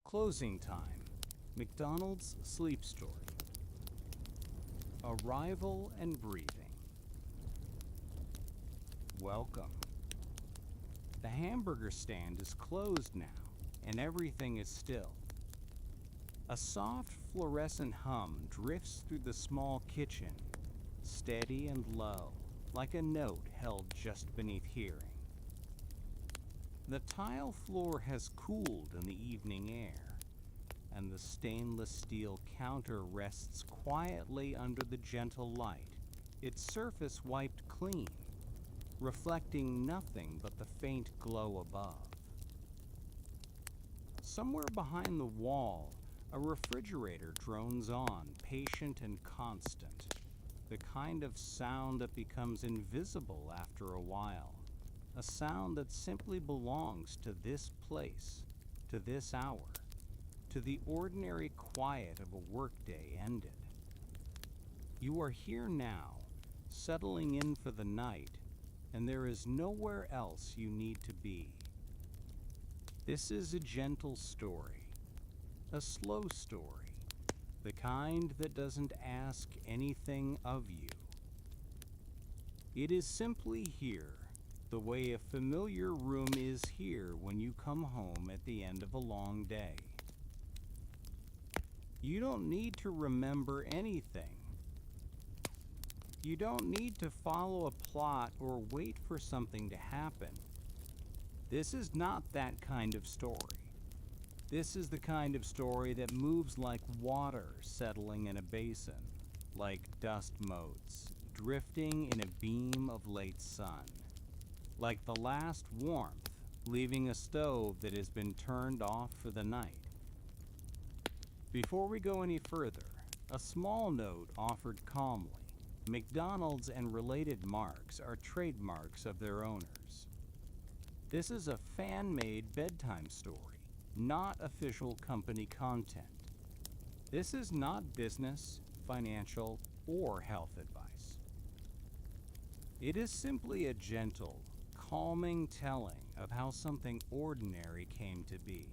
Closing time. McDonald's sleep story. Arrival and breathing. Welcome. The hamburger stand is closed now, and everything is still. A soft fluorescent hum drifts through the small kitchen, steady and low, like a note held just beneath hearing. The tile floor has cooled in the evening air, and the stainless steel counter rests quietly under the gentle light, its surface wiped clean, reflecting nothing but the faint glow above. Somewhere behind the wall, a refrigerator drones on, patient and constant, the kind of sound that becomes invisible after a while. A sound that simply belongs to this place, to this hour, to the ordinary quiet of a workday ended. You are here now, settling in for the night, and there is nowhere else you need to be. This is a gentle story, a slow story, the kind that doesn't ask anything of you. It is simply here, the way a familiar room is here when you come home at the end of a long day. You don't need to remember anything. You don't need to follow a plot or wait for something to happen. This is not that kind of story. This is the kind of story that moves like water settling in a basin, like dust motes drifting in a beam of late sun. Like the last warmth, leaving a stove that has been turned off for the night. Before we go any further, a small note offered calmly. McDonald's and related marks are trademarks of their owners. This is a fan-made bedtime story, not official company content. This is not business, financial, or health advice. It is simply a gentle, calming telling of how something ordinary came to be.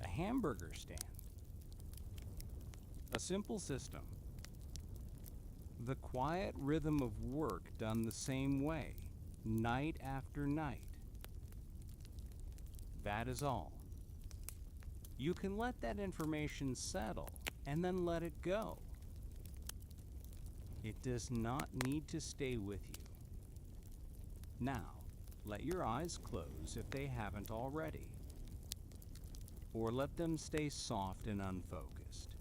A hamburger stand. A simple system. The quiet rhythm of work done the same way, night after night. That is all. You can let that information settle and then let it go. It does not need to stay with you. Now, let your eyes close if they haven't already. Or let them stay soft and unfocused,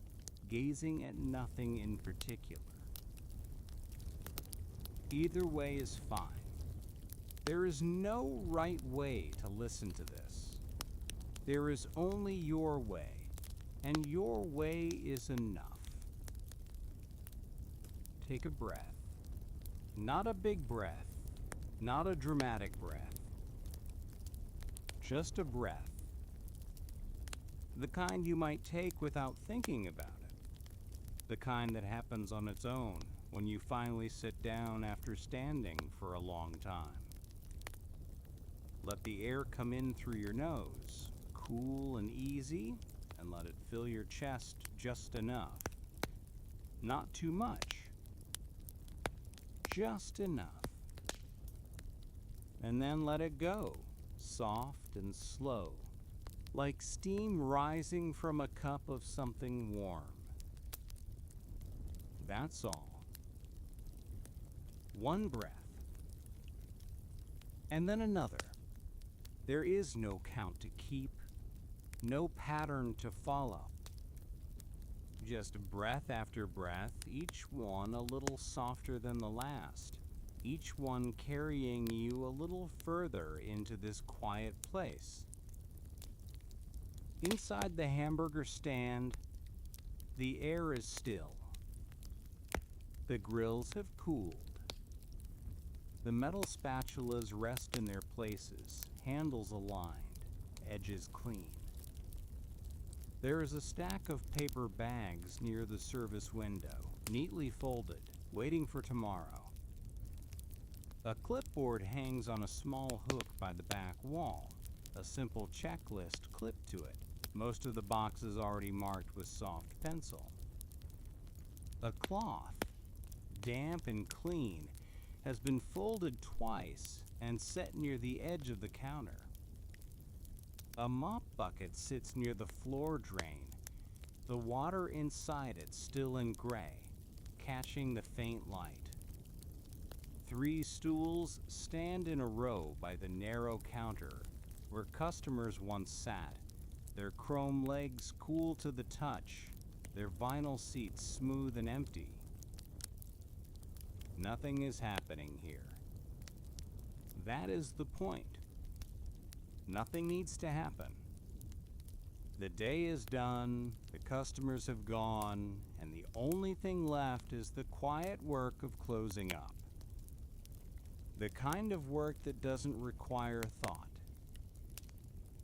gazing at nothing in particular. Either way is fine. There is no right way to listen to this. There is only your way, and your way is enough. Take a breath. Not a big breath. Not a dramatic breath, just a breath. The kind you might take without thinking about it. The kind that happens on its own when you finally sit down after standing for a long time. Let the air come in through your nose, cool and easy, and let it fill your chest just enough. Not too much, just enough. And then let it go, soft and slow, like steam rising from a cup of something warm. That's all. One breath. And then another. There is no count to keep, no pattern to follow. Just breath after breath, each one a little softer than the last. Each one carrying you a little further into this quiet place. Inside the hamburger stand, the air is still. The grills have cooled. The metal spatulas rest in their places, handles aligned, edges clean. There is a stack of paper bags near the service window, neatly folded, waiting for tomorrow. A clipboard hangs on a small hook by the back wall, a simple checklist clipped to it, most of the boxes already marked with soft pencil. A cloth, damp and clean, has been folded twice and set near the edge of the counter. A mop bucket sits near the floor drain, the water inside it still in gray, catching the faint light. 3 stools stand in a row by the narrow counter where customers once sat, their chrome legs cool to the touch, their vinyl seats smooth and empty. Nothing is happening here. That is the point. Nothing needs to happen. The day is done, the customers have gone, and the only thing left is the quiet work of closing up. The kind of work that doesn't require thought.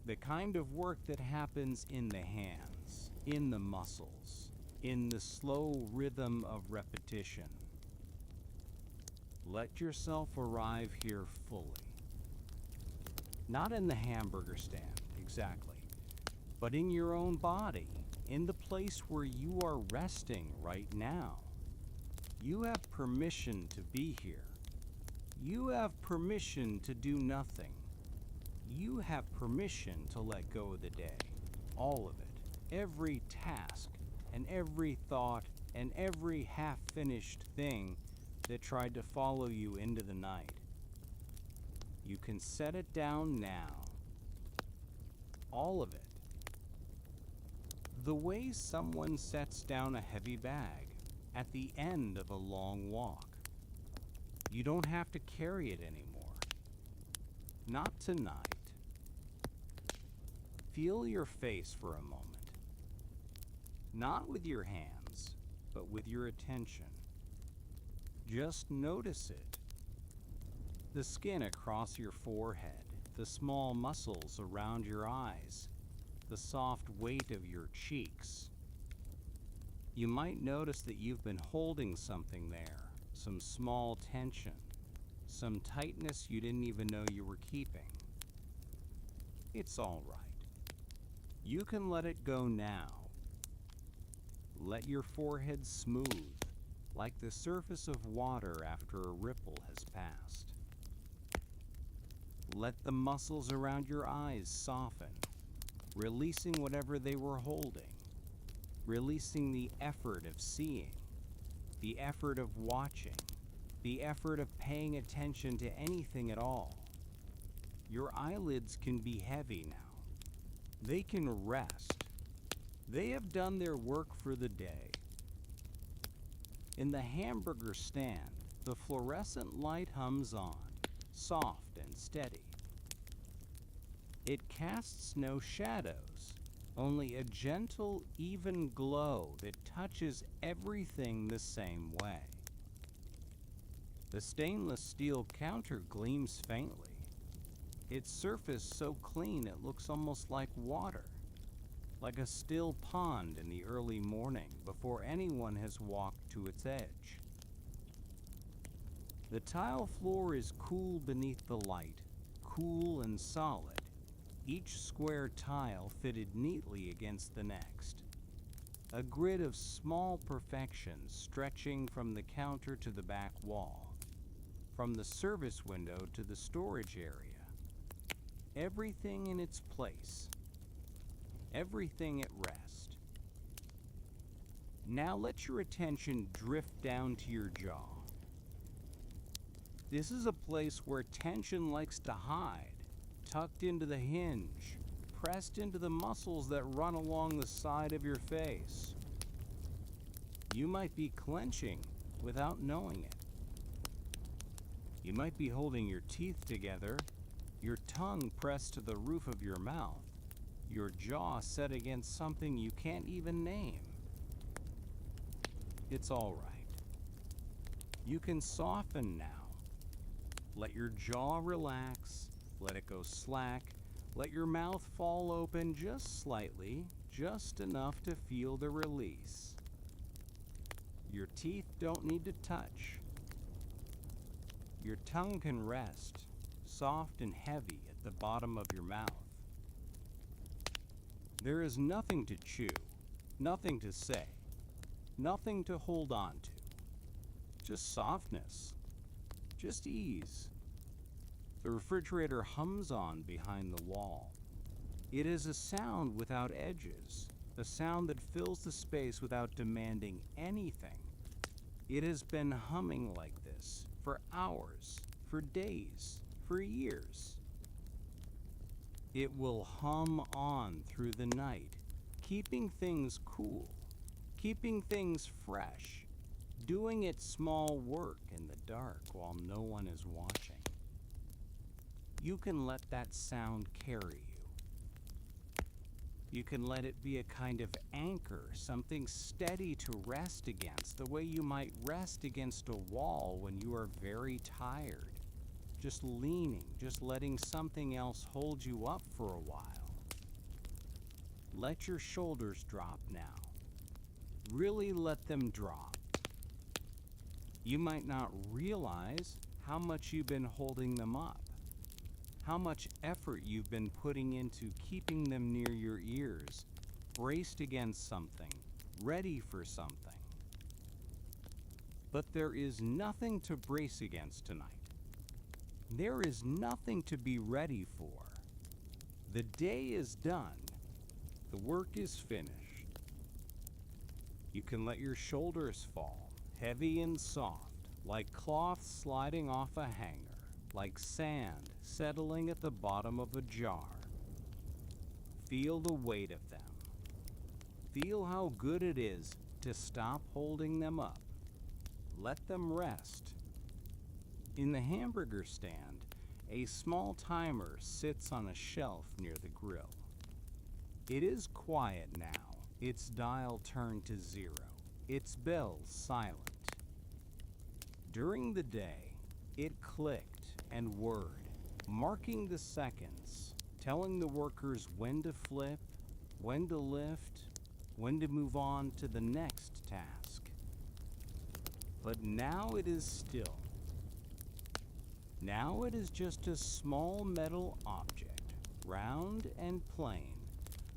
The kind of work that happens in the hands, in the muscles, in the slow rhythm of repetition. Let yourself arrive here fully. Not in the hamburger stand, exactly, but in your own body, in the place where you are resting right now. You have permission to be here. You have permission to do nothing. You have permission to let go of the day, all of it, every task and every thought and every half-finished thing that tried to follow you into the night. You can set it down now. All of it. The way someone sets down a heavy bag at the end of a long walk. You don't have to carry it anymore. Not tonight. Feel your face for a moment. Not with your hands, but with your attention. Just notice it. The skin across your forehead, the small muscles around your eyes, the soft weight of your cheeks. You might notice that you've been holding something there, some small tension, some tightness you didn't even know you were keeping. It's all right. You can let it go now. Let your forehead smooth, like the surface of water after a ripple has passed. Let the muscles around your eyes soften, releasing whatever they were holding, releasing the effort of seeing, the effort of watching, the effort of paying attention to anything at all. Your eyelids can be heavy now. They can rest. They have done their work for the day. In the hamburger stand, the fluorescent light hums on, soft and steady. It casts no shadows, only a gentle, even glow that touches everything the same way. The stainless steel counter gleams faintly, its surface so clean it looks almost like water, like a still pond in the early morning before anyone has walked to its edge. The tile floor is cool beneath the light, cool and solid, each square tile fitted neatly against the next. A grid of small perfections stretching from the counter to the back wall, from the service window to the storage area. Everything in its place. Everything at rest. Now let your attention drift down to your jaw. This is a place where tension likes to hide, tucked into the hinge, pressed into the muscles that run along the side of your face. You might be clenching without knowing it. You might be holding your teeth together, your tongue pressed to the roof of your mouth, your jaw set against something you can't even name. It's all right. You can soften now. Let your jaw relax, let it go slack, let your mouth fall open just slightly, just enough to feel the release. Your teeth don't need to touch. Your tongue can rest, soft and heavy at the bottom of your mouth. There is nothing to chew, nothing to say, nothing to hold on to. Just softness, just ease. The refrigerator hums on behind the wall. It is a sound without edges, a sound that fills the space without demanding anything. It has been humming like this for hours, for days, for years. It will hum on through the night, keeping things cool, keeping things fresh, doing its small work in the dark while no one is watching. You can let that sound carry you. You can let it be a kind of anchor, something steady to rest against, the way you might rest against a wall when you are very tired. Just leaning, just letting something else hold you up for a while. Let your shoulders drop now. Really let them drop. You might not realize how much you've been holding them up, how much effort you've been putting into keeping them near your ears, braced against something, ready for something. But there is nothing to brace against tonight. There is nothing to be ready for. The day is done. The work is finished. You can let your shoulders fall, heavy and soft, like cloth sliding off a hanger, like sand settling at the bottom of a jar. Feel the weight of them. Feel how good it is to stop holding them up. Let them rest. In the hamburger stand, a small timer sits on a shelf near the grill. It is quiet now, its dial turned to 0, its bells silent. During the day, it clicked and whirred, marking the seconds, telling the workers when to flip, when to lift, when to move on to the next task. But now it is still. Now it is just a small metal object, round and plain,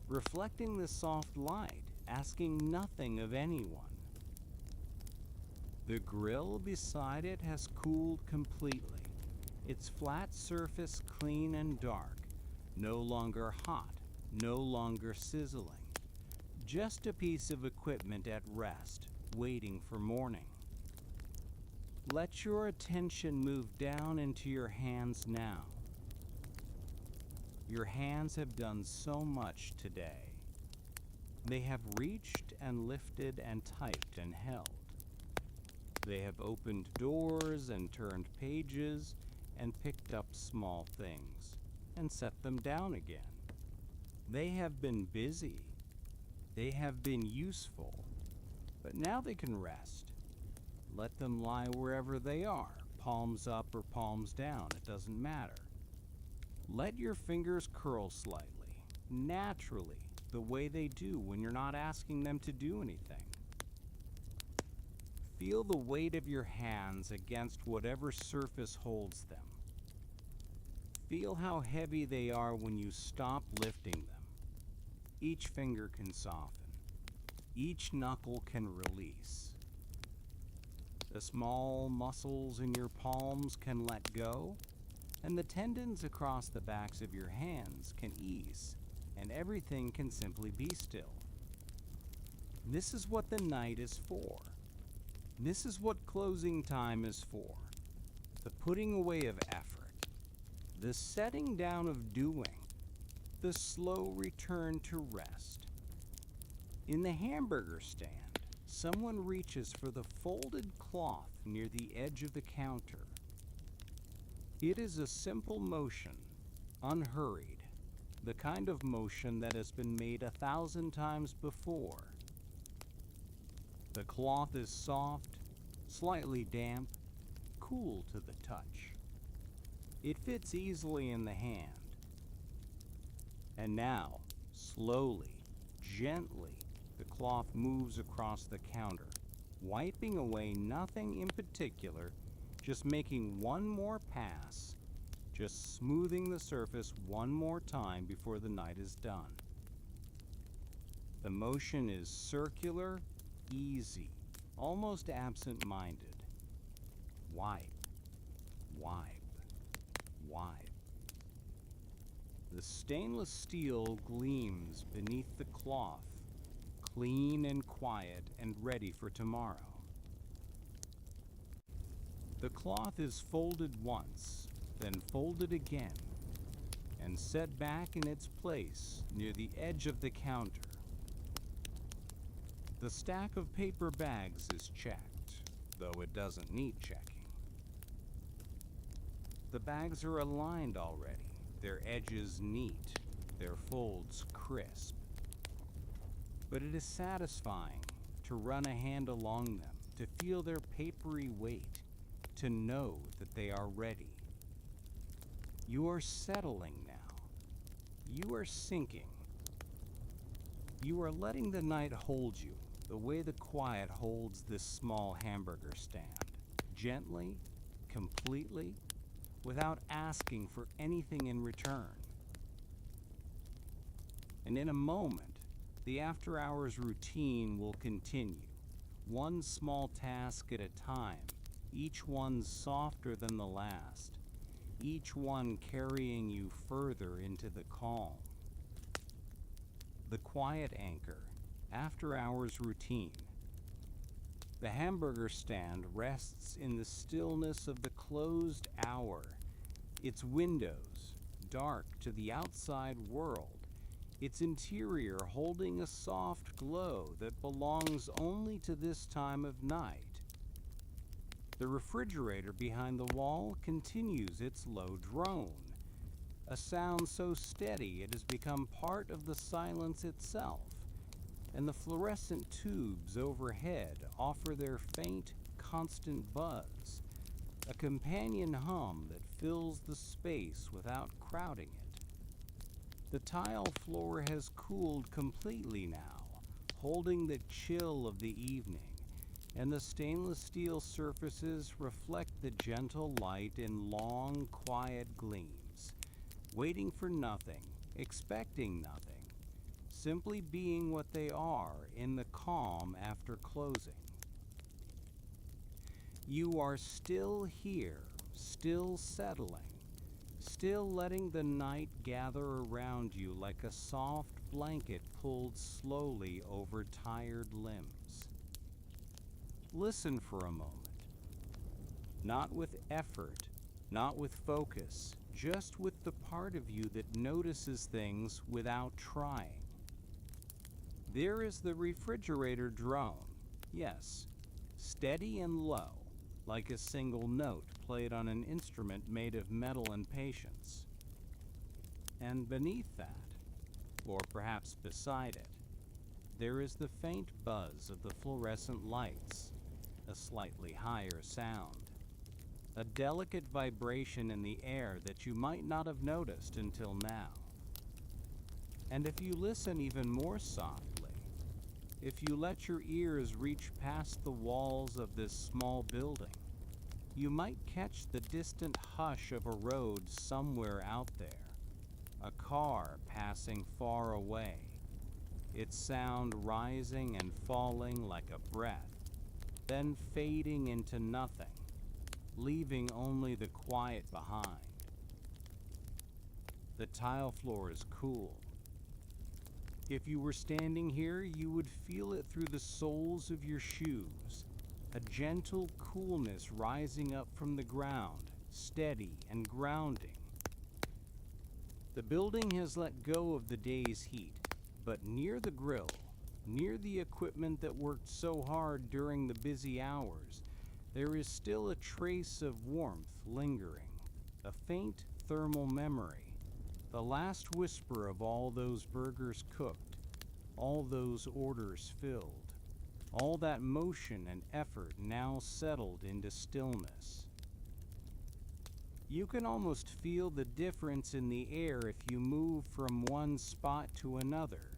reflecting the soft light, asking nothing of anyone. The grill beside it has cooled completely, its flat surface clean and dark, no longer hot, no longer sizzling, just a piece of equipment at rest, waiting for morning. Let your attention move down into your hands now. Your hands have done so much today. They have reached and lifted and typed and held. They have opened doors and turned pages and picked up small things and set them down again. They have been busy. They have been useful. But now they can rest. Let them lie wherever they are, palms up or palms down, it doesn't matter. Let your fingers curl slightly, naturally, the way they do when you're not asking them to do anything. Feel the weight of your hands against whatever surface holds them. Feel how heavy they are when you stop lifting them. Each finger can soften. Each knuckle can release. The small muscles in your palms can let go, and the tendons across the backs of your hands can ease, and everything can simply be still. This is what the night is for. This is what closing time is for. The putting away of effort, the setting down of doing, the slow return to rest. In the hamburger stand, someone reaches for the folded cloth near the edge of the counter. It is a simple motion, unhurried, the kind of motion that has been made 1,000 times before. The cloth is soft, slightly damp, cool to the touch. It fits easily in the hand. And now, slowly, gently, the cloth moves across the counter, wiping away nothing in particular, just making one more pass, just smoothing the surface one more time before the night is done. The motion is circular, easy, almost absent-minded. Wipe, wipe, wipe. The stainless steel gleams beneath the cloth, clean and quiet and ready for tomorrow. The cloth is folded once, then folded again, and set back in its place near the edge of the counter. The stack of paper bags is checked, though it doesn't need checking. The bags are aligned already, their edges neat, their folds crisp. But it is satisfying to run a hand along them, to feel their papery weight, to know that they are ready. You are settling now. You are sinking. You are letting the night hold you the way the quiet holds this small hamburger stand, gently, completely, without asking for anything in return. And in a moment, the after-hours routine will continue, one small task at a time, each one softer than the last, each one carrying you further into the calm. The quiet anchor, after-hours routine. The hamburger stand rests in the stillness of the closed hour, its windows dark to the outside world, its interior holding a soft glow that belongs only to this time of night. The refrigerator behind the wall continues its low drone, a sound so steady it has become part of the silence itself, and the fluorescent tubes overhead offer their faint, constant buzz, a companion hum that fills the space without crowding it. The tile floor has cooled completely now, holding the chill of the evening, and the stainless steel surfaces reflect the gentle light in long, quiet gleams, waiting for nothing, expecting nothing, simply being what they are in the calm after closing. You are still here, still settling, still letting the night gather around you like a soft blanket pulled slowly over tired limbs. Listen for a moment. Not with effort, not with focus, just with the part of you that notices things without trying. There is the refrigerator drone, yes, steady and low, like a single note played on an instrument made of metal and patience. And beneath that, or perhaps beside it, there is the faint buzz of the fluorescent lights, a slightly higher sound, a delicate vibration in the air that you might not have noticed until now. And if you listen even more softly, if you let your ears reach past the walls of this small building, you might catch the distant hush of a road somewhere out there, a car passing far away, its sound rising and falling like a breath, then fading into nothing, leaving only the quiet behind. The tile floor is cool. If you were standing here, you would feel it through the soles of your shoes, a gentle coolness rising up from the ground, steady and grounding. The building has let go of the day's heat, but near the grill, near the equipment that worked so hard during the busy hours, there is still a trace of warmth lingering, a faint thermal memory, the last whisper of all those burgers cooked, all those orders filled, all that motion and effort now settled into stillness. You can almost feel the difference in the air if you move from one spot to another,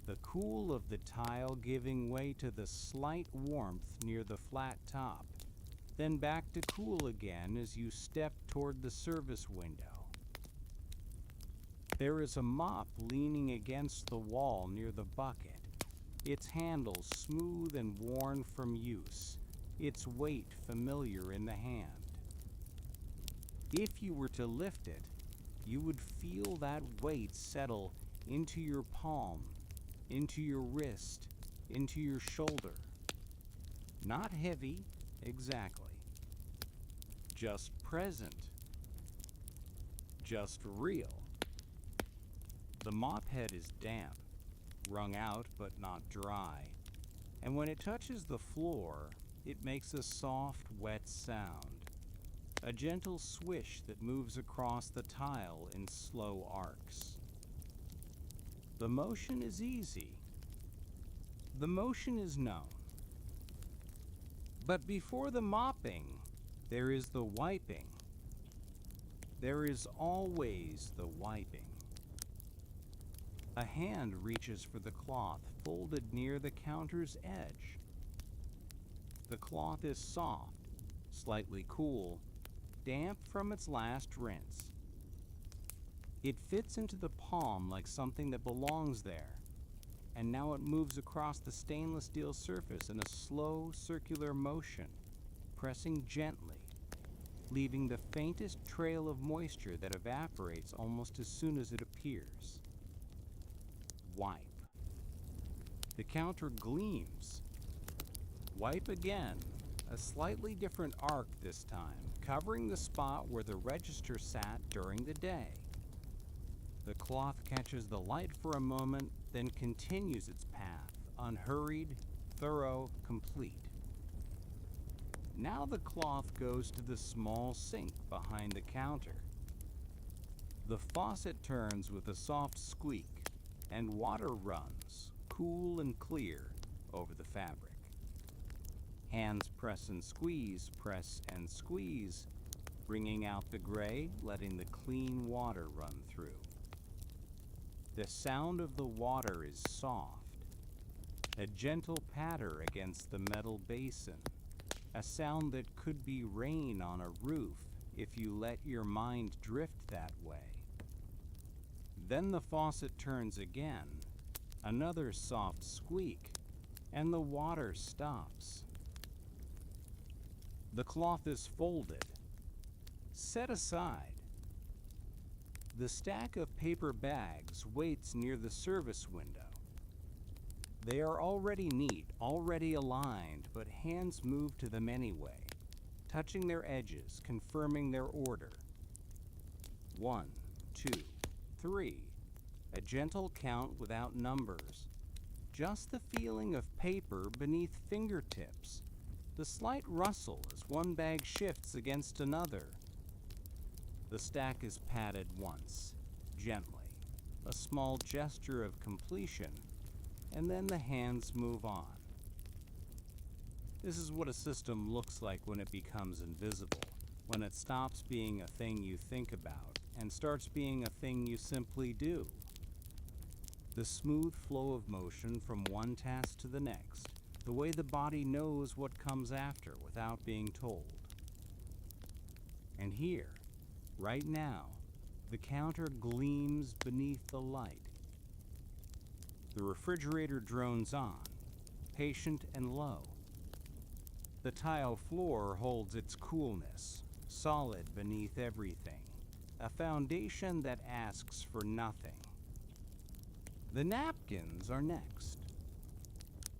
the cool of the tile giving way to the slight warmth near the flat top, then back to cool again as you step toward the service window. There is a mop leaning against the wall near the bucket, its handle smooth and worn from use, its weight familiar in the hand. If you were to lift it, you would feel that weight settle into your palm, into your wrist, into your shoulder. Not heavy, exactly. Just present. Just real. The mop head is damp, wrung out but not dry, and when it touches the floor, it makes a soft, wet sound, a gentle swish that moves across the tile in slow arcs. The motion is easy. The motion is known. But before the mopping, there is the wiping. There is always the wiping. A hand reaches for the cloth folded near the counter's edge. The cloth is soft, slightly cool, damp from its last rinse. It fits into the palm like something that belongs there, and now it moves across the stainless steel surface in a slow, circular motion, pressing gently, leaving the faintest trail of moisture that evaporates almost as soon as it appears. Wipe. The counter gleams. Wipe again, a slightly different arc this time, covering the spot where the register sat during the day. The cloth catches the light for a moment, then continues its path, unhurried, thorough, complete. Now the cloth goes to the small sink behind the counter. The faucet turns with a soft squeak, and water runs, cool and clear, over the fabric. Hands press and squeeze, bringing out the gray, letting the clean water run through. The sound of the water is soft, a gentle patter against the metal basin, a sound that could be rain on a roof if you let your mind drift that way. Then the faucet turns again, another soft squeak, and the water stops. The cloth is folded, set aside. The stack of paper bags waits near the service window. They are already neat, already aligned, but hands move to them anyway, touching their edges, confirming their order. 1, 2, 3. A gentle count without numbers. Just the feeling of paper beneath fingertips. The slight rustle as one bag shifts against another. The stack is patted once, gently, a small gesture of completion, and then the hands move on. This is what a system looks like when it becomes invisible, when it stops being a thing you think about and starts being a thing you simply do. The smooth flow of motion from one task to the next, the way the body knows what comes after without being told. And here, right now, the counter gleams beneath the light. The refrigerator drones on, patient and low. The tile floor holds its coolness, solid beneath everything, a foundation that asks for nothing. The napkins are next.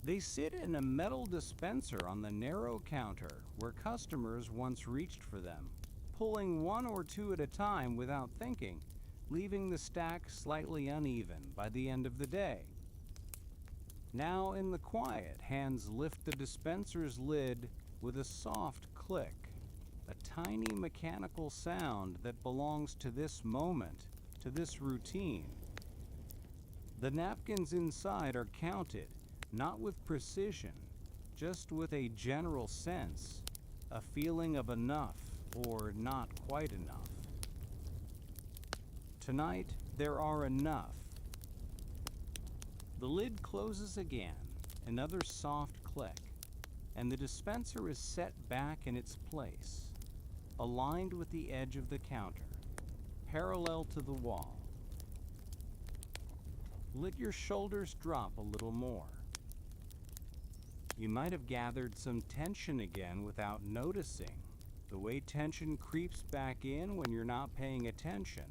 They sit in a metal dispenser on the narrow counter where customers once reached for them, pulling one or two at a time without thinking, leaving the stack slightly uneven by the end of the day. Now in the quiet, hands lift the dispenser's lid with a soft click, a tiny mechanical sound that belongs to this moment, to this routine. The napkins inside are counted, not with precision, just with a general sense, a feeling of enough or not quite enough. Tonight, there are enough. The lid closes again, another soft click, and the dispenser is set back in its place, aligned with the edge of the counter, parallel to the wall. Let your shoulders drop a little more. You might have gathered some tension again without noticing, the way tension creeps back in when you're not paying attention,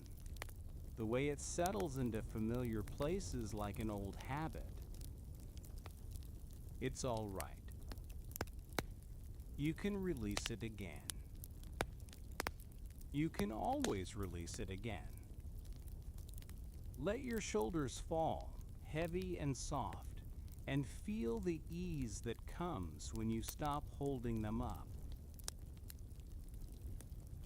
the way it settles into familiar places like an old habit. It's all right. You can release it again. You can always release it again. Let your shoulders fall, heavy and soft, and feel the ease that comes when you stop holding them up.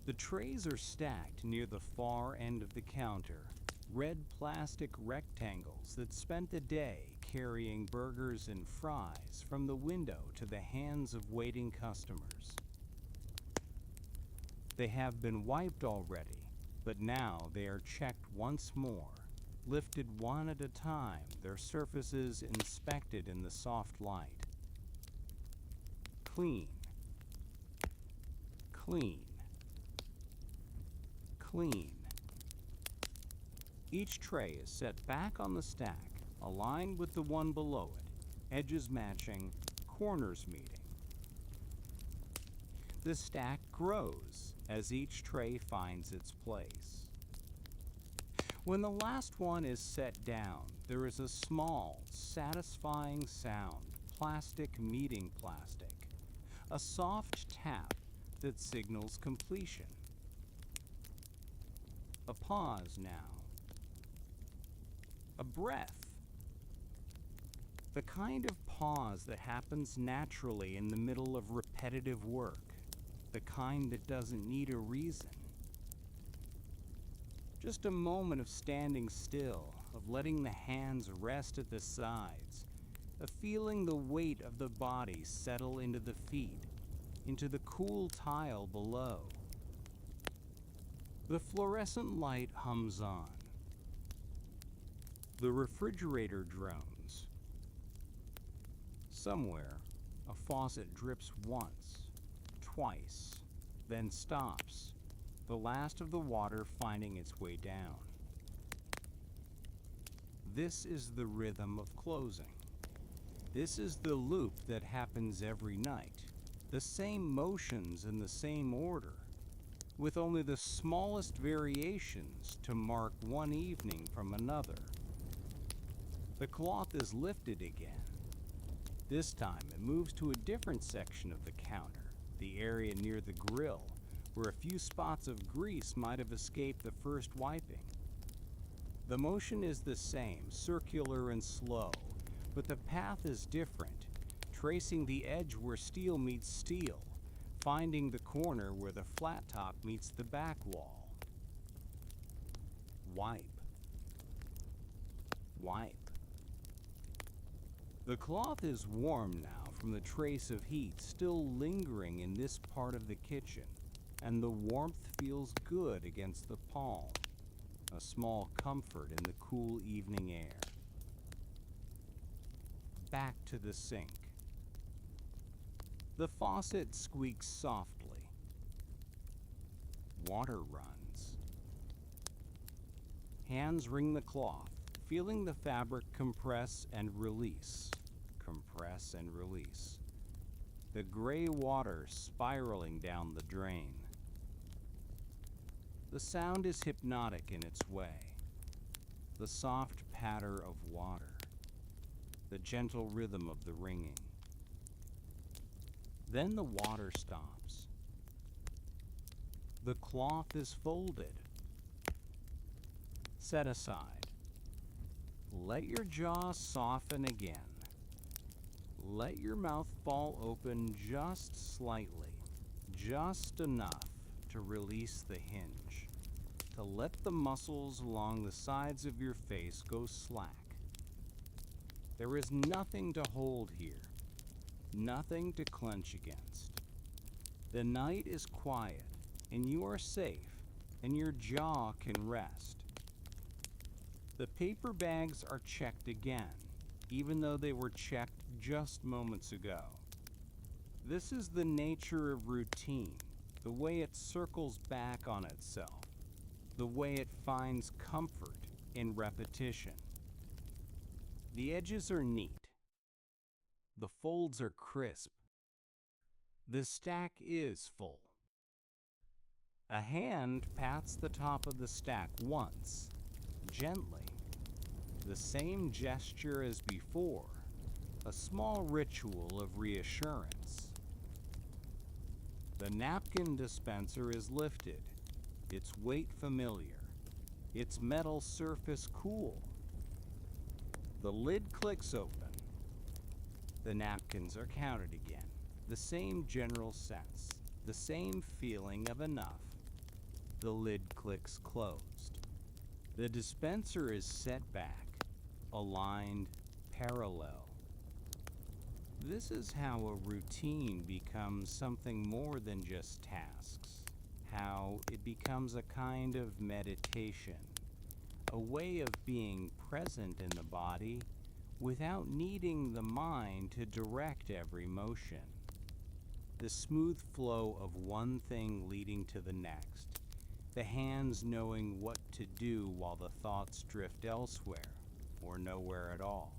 The trays are stacked near the far end of the counter, red plastic rectangles that spent the day carrying burgers and fries from the window to the hands of waiting customers. They have been wiped already, but now they are checked once more, lifted one at a time, their surfaces inspected in the soft light. Clean, clean, clean. Each tray is set back on the stack, aligned with the one below it, edges matching, corners meeting. The stack grows as each tray finds its place. When the last one is set down, there is a small, satisfying sound, plastic meeting plastic, a soft tap that signals completion. A pause now. A breath. The kind of pause that happens naturally in the middle of repetitive work, the kind that doesn't need a reason. Just a moment of standing still, of letting the hands rest at the sides, of feeling the weight of the body settle into the feet, into the cool tile below. The fluorescent light hums on. The refrigerator drones. Somewhere, a faucet drips once, twice, then stops, the last of the water finding its way down. This is the rhythm of closing. This is the loop that happens every night, the same motions in the same order, with only the smallest variations to mark one evening from another. The cloth is lifted again. This time it moves to a different section of the counter, the area near the grill, where a few spots of grease might have escaped the first wiping. The motion is the same, circular and slow, but the path is different, tracing the edge where steel meets steel, finding the corner where the flat top meets the back wall. Wipe. Wipe. The cloth is warm now from the trace of heat still lingering in this part of the kitchen, and the warmth feels good against the palm, a small comfort in the cool evening air. Back to the sink. The faucet squeaks softly. Water runs. Hands wring the cloth, feeling the fabric compress and release, compress and release. The gray water spiraling down the drain. The sound is hypnotic in its way. The soft patter of water. The gentle rhythm of the wringing. Then the water stops. The cloth is folded. Set aside. Let your jaw soften again. Let your mouth fall open just slightly, just enough to release the hinge, to let the muscles along the sides of your face go slack. There is nothing to hold here, nothing to clench against. The night is quiet, and you are safe, and your jaw can rest. The paper bags are checked again, even though they were checked just moments ago. This is the nature of routine, the way it circles back on itself, the way it finds comfort in repetition. The edges are neat. The folds are crisp. The stack is full. A hand pats the top of the stack once, gently. The same gesture as before, a small ritual of reassurance. The napkin dispenser is lifted, its weight familiar, its metal surface cool. The lid clicks open. The napkins are counted again. The same general sense, the same feeling of enough. The lid clicks closed. The dispenser is set back, aligned, parallel. This is how a routine becomes something more than just tasks, how it becomes a kind of meditation, a way of being present in the body without needing the mind to direct every motion. The smooth flow of one thing leading to the next, the hands knowing what to do while the thoughts drift elsewhere or nowhere at all.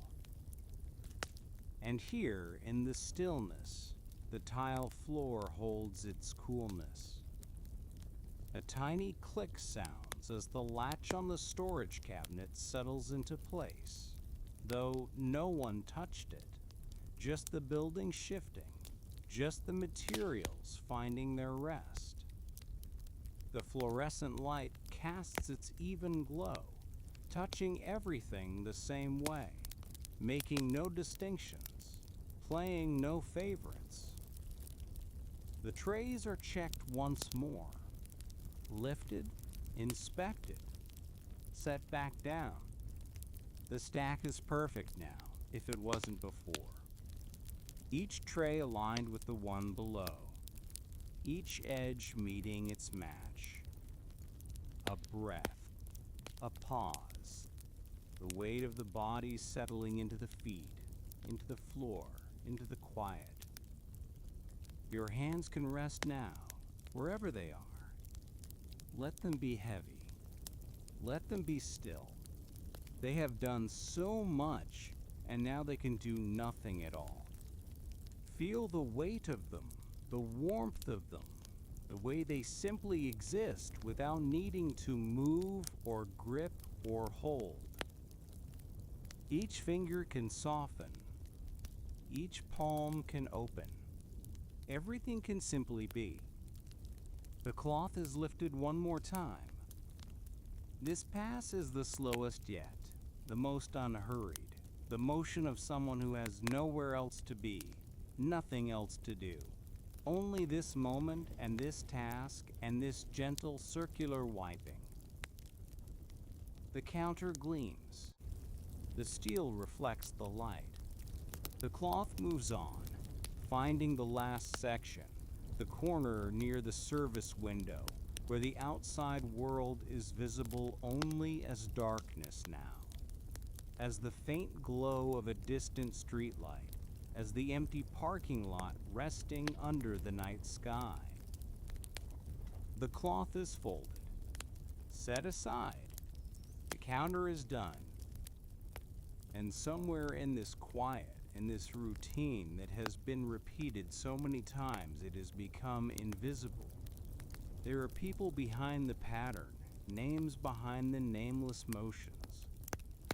And here, in the stillness, the tile floor holds its coolness. A tiny click sounds as the latch on the storage cabinet settles into place, though no one touched it, just the building shifting, just the materials finding their rest. The fluorescent light casts its even glow, touching everything the same way, making no distinctions, playing no favorites. The trays are checked once more, lifted, inspected, set back down. The stack is perfect now, if it wasn't before. Each tray aligned with the one below, each edge meeting its match. A breath, a pause, the weight of the body settling into the feet, into the floor, into the quiet. Your hands can rest now, wherever they are. Let them be heavy. Let them be still. They have done so much, and now they can do nothing at all. Feel the weight of them, the warmth of them, the way they simply exist without needing to move or grip or hold. Each finger can soften. Each palm can open. Everything can simply be. The cloth is lifted one more time. This pass is the slowest yet, the most unhurried, the motion of someone who has nowhere else to be, nothing else to do. Only this moment and this task and this gentle circular wiping. The counter gleams. The steel reflects the light. The cloth moves on, finding the last section, the corner near the service window, where the outside world is visible only as darkness now, as the faint glow of a distant streetlight, as the empty parking lot resting under the night sky. The cloth is folded, set aside. The counter is done. And somewhere in this quiet, in this routine that has been repeated so many times it has become invisible, there are people behind the pattern, names behind the nameless motions,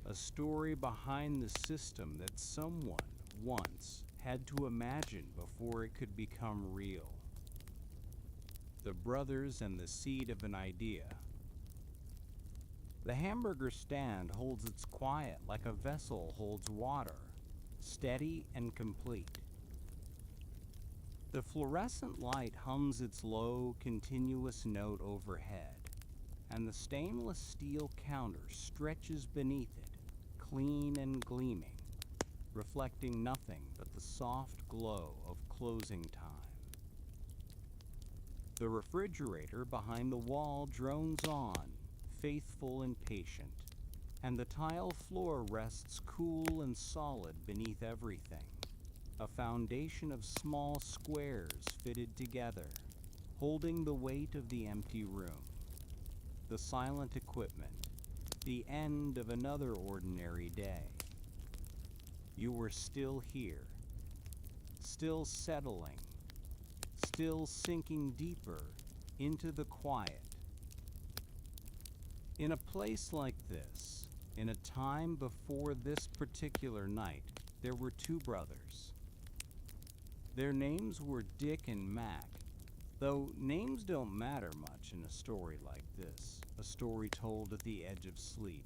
a story behind the system that someone once had to imagine before it could become real. The brothers and the seed of an idea. The hamburger stand holds its quiet like a vessel holds water, steady and complete. The fluorescent light hums its low, continuous note overhead, and the stainless steel counter stretches beneath it, clean and gleaming, reflecting nothing but the soft glow of closing time. The refrigerator behind the wall drones on, faithful and patient, and the tile floor rests cool and solid beneath everything, a foundation of small squares fitted together, holding the weight of the empty room, the silent equipment, the end of another ordinary day. You were still here, still settling, still sinking deeper into the quiet. In a place like this, in a time before this particular night, there were two brothers. Their names were Dick and Mac, though names don't matter much in a story like this, a story told at the edge of sleep.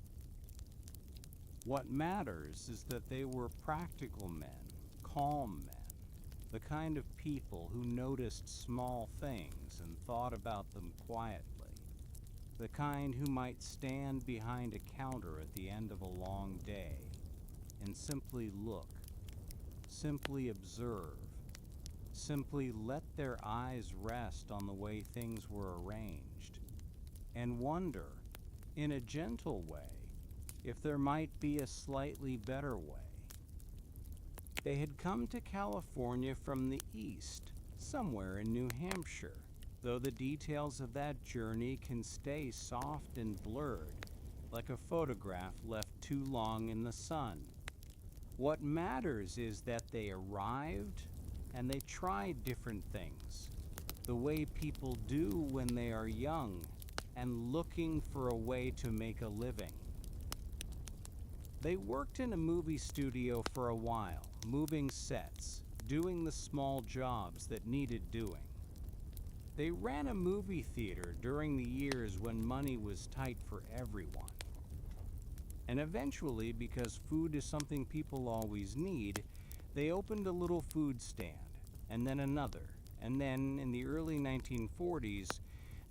What matters is that they were practical men, calm men, the kind of people who noticed small things and thought about them quietly, the kind who might stand behind a counter at the end of a long day and simply look, simply observe, simply let their eyes rest on the way things were arranged, and wonder, in a gentle way, if there might be a slightly better way. They had come to California from the east, somewhere in New Hampshire, though the details of that journey can stay soft and blurred, like a photograph left too long in the sun. What matters is that they arrived and they tried different things, the way people do when they are young and looking for a way to make a living. They worked in a movie studio for a while, moving sets, doing the small jobs that needed doing. They ran a movie theater during the years when money was tight for everyone. And eventually, because food is something people always need, they opened a little food stand, and then another, and then in the early 1940s,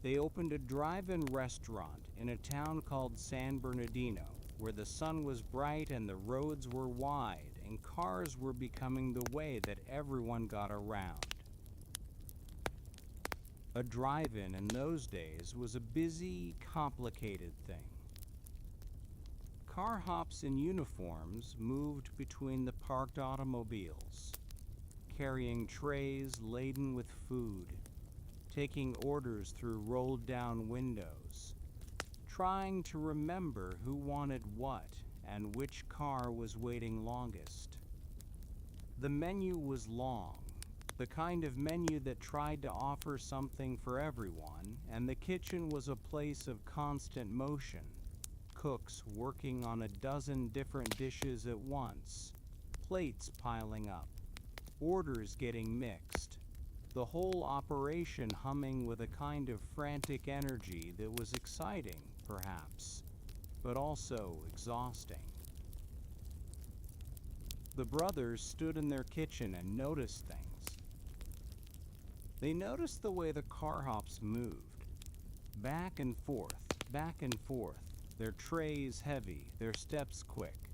they opened a drive-in restaurant in a town called San Bernardino, where the sun was bright and the roads were wide, and cars were becoming the way that everyone got around. A drive-in in those days was a busy, complicated thing. Car hops in uniforms moved between the parked automobiles, carrying trays laden with food, taking orders through rolled-down windows, trying to remember who wanted what and which car was waiting longest. The menu was long, the kind of menu that tried to offer something for everyone, and the kitchen was a place of constant motion, cooks working on a dozen different dishes at once, plates piling up, orders getting mixed, the whole operation humming with a kind of frantic energy that was exciting, perhaps, but also exhausting. The brothers stood in their kitchen and noticed things. They noticed the way the car hops moved, back and forth, their trays heavy, their steps quick.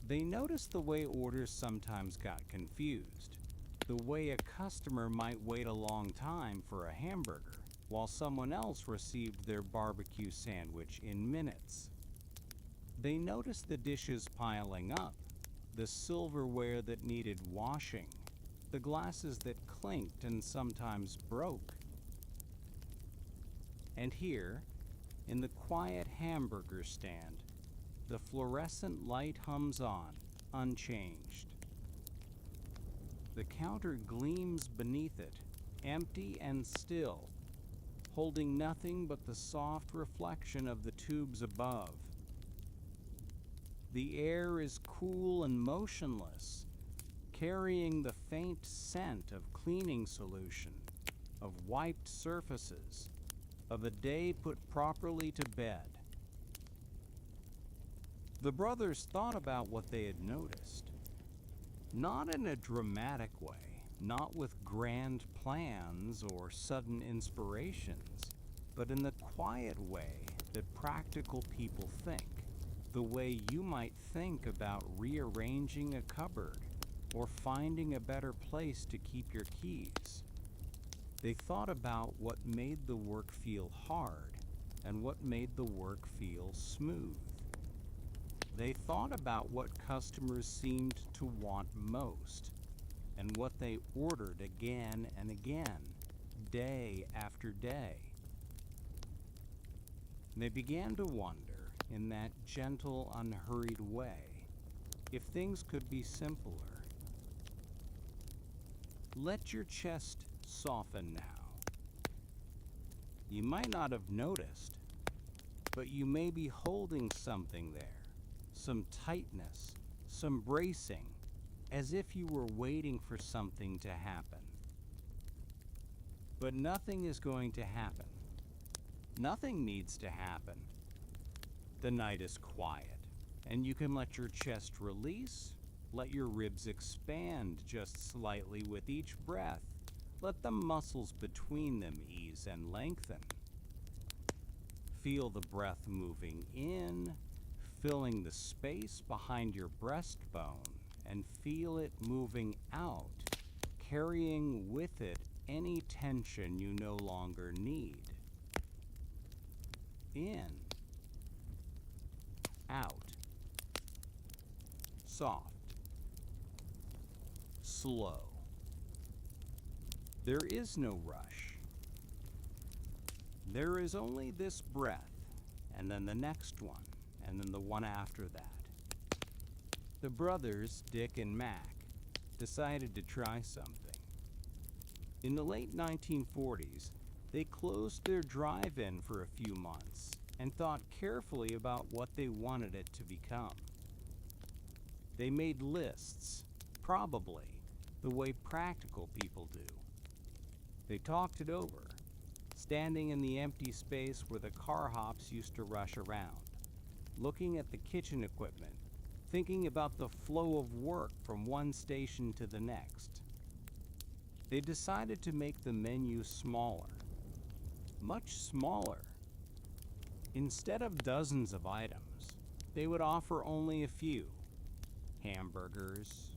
They noticed the way orders sometimes got confused, the way a customer might wait a long time for a hamburger, while someone else received their barbecue sandwich in minutes. They noticed the dishes piling up, the silverware that needed washing, the glasses that clinked and sometimes broke. And here, in the quiet hamburger stand, the fluorescent light hums on, unchanged. The counter gleams beneath it, empty and still, holding nothing but the soft reflection of the tubes above. The air is cool and motionless, carrying the faint scent of cleaning solution, of wiped surfaces, of a day put properly to bed. The brothers thought about what they had noticed, not in a dramatic way, not with grand plans or sudden inspirations, but in the quiet way that practical people think, the way you might think about rearranging a cupboard or finding a better place to keep your keys. They thought about what made the work feel hard and what made the work feel smooth. They thought about what customers seemed to want most and what they ordered again and again, day after day. They began to wonder, in that gentle, unhurried way, if things could be simpler. Let your chest soften now. You might not have noticed, but you may be holding something there, some tightness, some bracing, as if you were waiting for something to happen. But nothing is going to happen. Nothing needs to happen. The night is quiet, and you can let your chest release, let your ribs expand just slightly with each breath. Let the muscles between them ease and lengthen. Feel the breath moving in, filling the space behind your breastbone, and feel it moving out, carrying with it any tension you no longer need. In, out, soft, slow. There is no rush. There is only this breath, and then the next one, and then the one after that. The brothers, Dick and Mac, decided to try something. In the late 1940s, they closed their drive-in for a few months and thought carefully about what they wanted it to become. They made lists, probably the way practical people do. They talked it over, standing in the empty space where the car hops used to rush around, looking at the kitchen equipment, thinking about the flow of work from one station to the next. They decided to make the menu smaller, much smaller. Instead of dozens of items, they would offer only a few: hamburgers,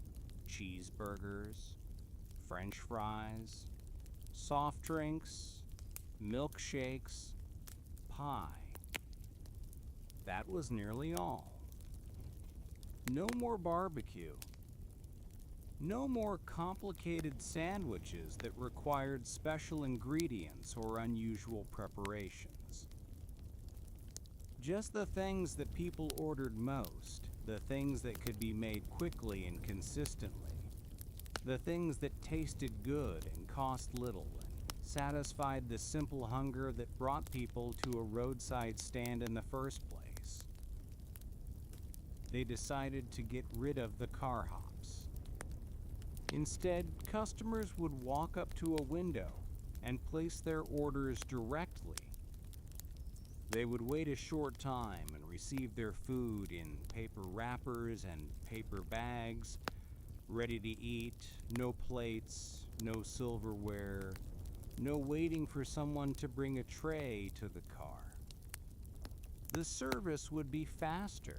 cheeseburgers, French fries, soft drinks, milkshakes, pie. That was nearly all. No more barbecue. No more complicated sandwiches that required special ingredients or unusual preparations. Just the things that people ordered most, the things that could be made quickly and consistently, the things that tasted good and cost little and satisfied the simple hunger that brought people to a roadside stand in the first place. They decided to get rid of the car hops. Instead, customers would walk up to a window and place their orders directly. They would wait a short time and receive their food in paper wrappers and paper bags, ready to eat, no plates, no silverware, no waiting for someone to bring a tray to the car. The service would be faster.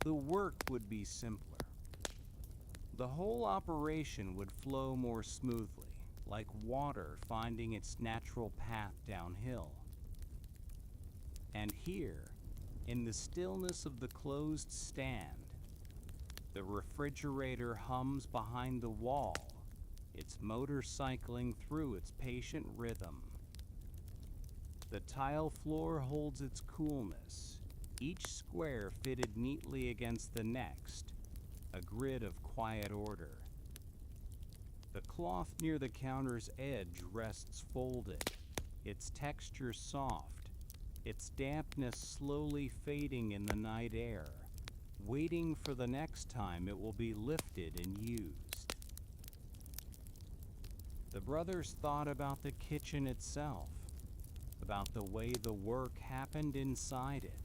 The work would be simpler. The whole operation would flow more smoothly, like water finding its natural path downhill. And here, in the stillness of the closed stand, the refrigerator hums behind the wall, its motor cycling through its patient rhythm. The tile floor holds its coolness, each square fitted neatly against the next, a grid of quiet order. The cloth near the counter's edge rests folded, its texture soft, its dampness slowly fading in the night air, waiting for the next time it will be lifted and used. The brothers thought about the kitchen itself, about the way the work happened inside it.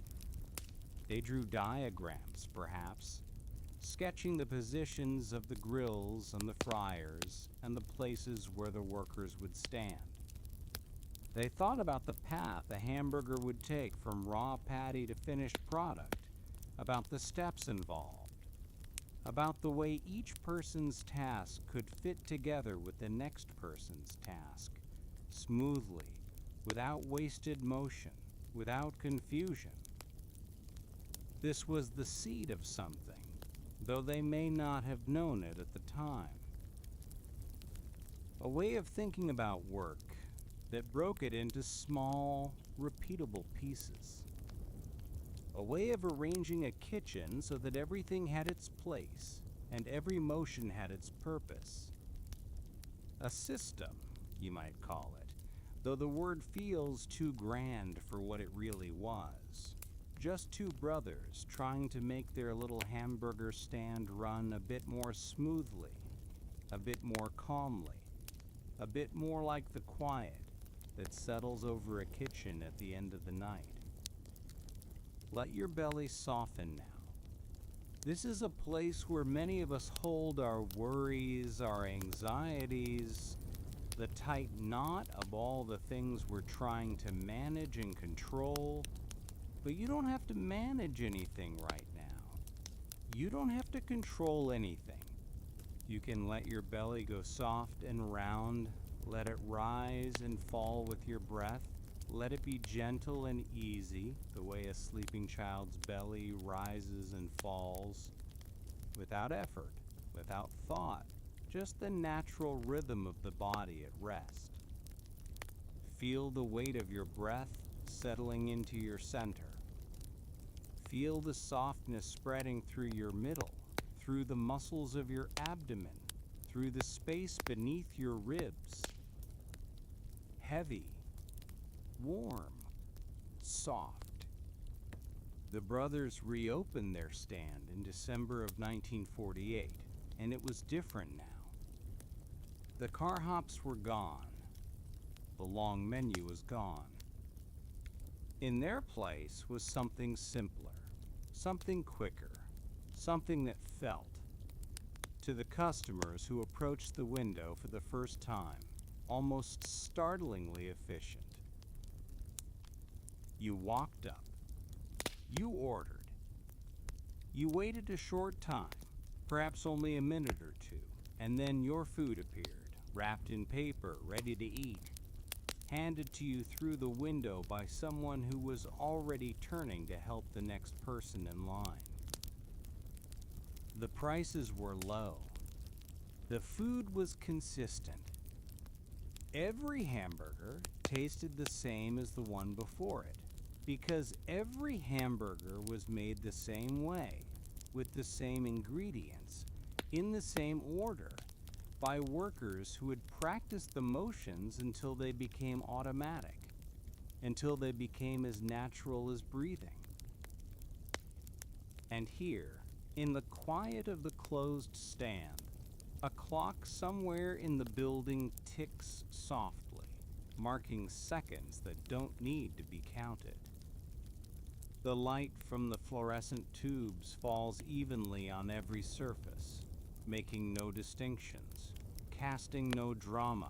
They drew diagrams, perhaps, sketching the positions of the grills and the fryers and the places where the workers would stand. They thought about the path a hamburger would take from raw patty to finished product, about the steps involved, about the way each person's task could fit together with the next person's task, smoothly, without wasted motion, without confusion. This was the seed of something, though they may not have known it at the time. A way of thinking about work that broke it into small, repeatable pieces. A way of arranging a kitchen so that everything had its place and every motion had its purpose. A system, you might call it, though the word feels too grand for what it really was. Just two brothers trying to make their little hamburger stand run a bit more smoothly, a bit more calmly, a bit more like the quiet that settles over a kitchen at the end of the night. Let your belly soften now. This is a place where many of us hold our worries, our anxieties, the tight knot of all the things we're trying to manage and control. But you don't have to manage anything right now. You don't have to control anything. You can let your belly go soft and round, let it rise and fall with your breath. Let it be gentle and easy, the way a sleeping child's belly rises and falls, without effort, without thought, just the natural rhythm of the body at rest. Feel the weight of your breath settling into your center. Feel the softness spreading through your middle, through the muscles of your abdomen, through the space beneath your ribs. Heavy, warm, soft. The brothers reopened their stand in December of 1948, and it was different now. The car hops were gone. The long menu was gone. In their place was something simpler, something quicker, something that felt. To the customers who approached the window for the first time, almost startlingly efficient. You walked up. You ordered. You waited a short time, perhaps only a minute or two, and then your food appeared, wrapped in paper, ready to eat, handed to you through the window by someone who was already turning to help the next person in line. The prices were low. The food was consistent. Every hamburger tasted the same as the one before it, because every hamburger was made the same way, with the same ingredients, in the same order, by workers who had practiced the motions until they became automatic, until they became as natural as breathing. And here, in the quiet of the closed stand, a clock somewhere in the building ticks softly, marking seconds that don't need to be counted. The light from the fluorescent tubes falls evenly on every surface, making no distinctions, casting no drama,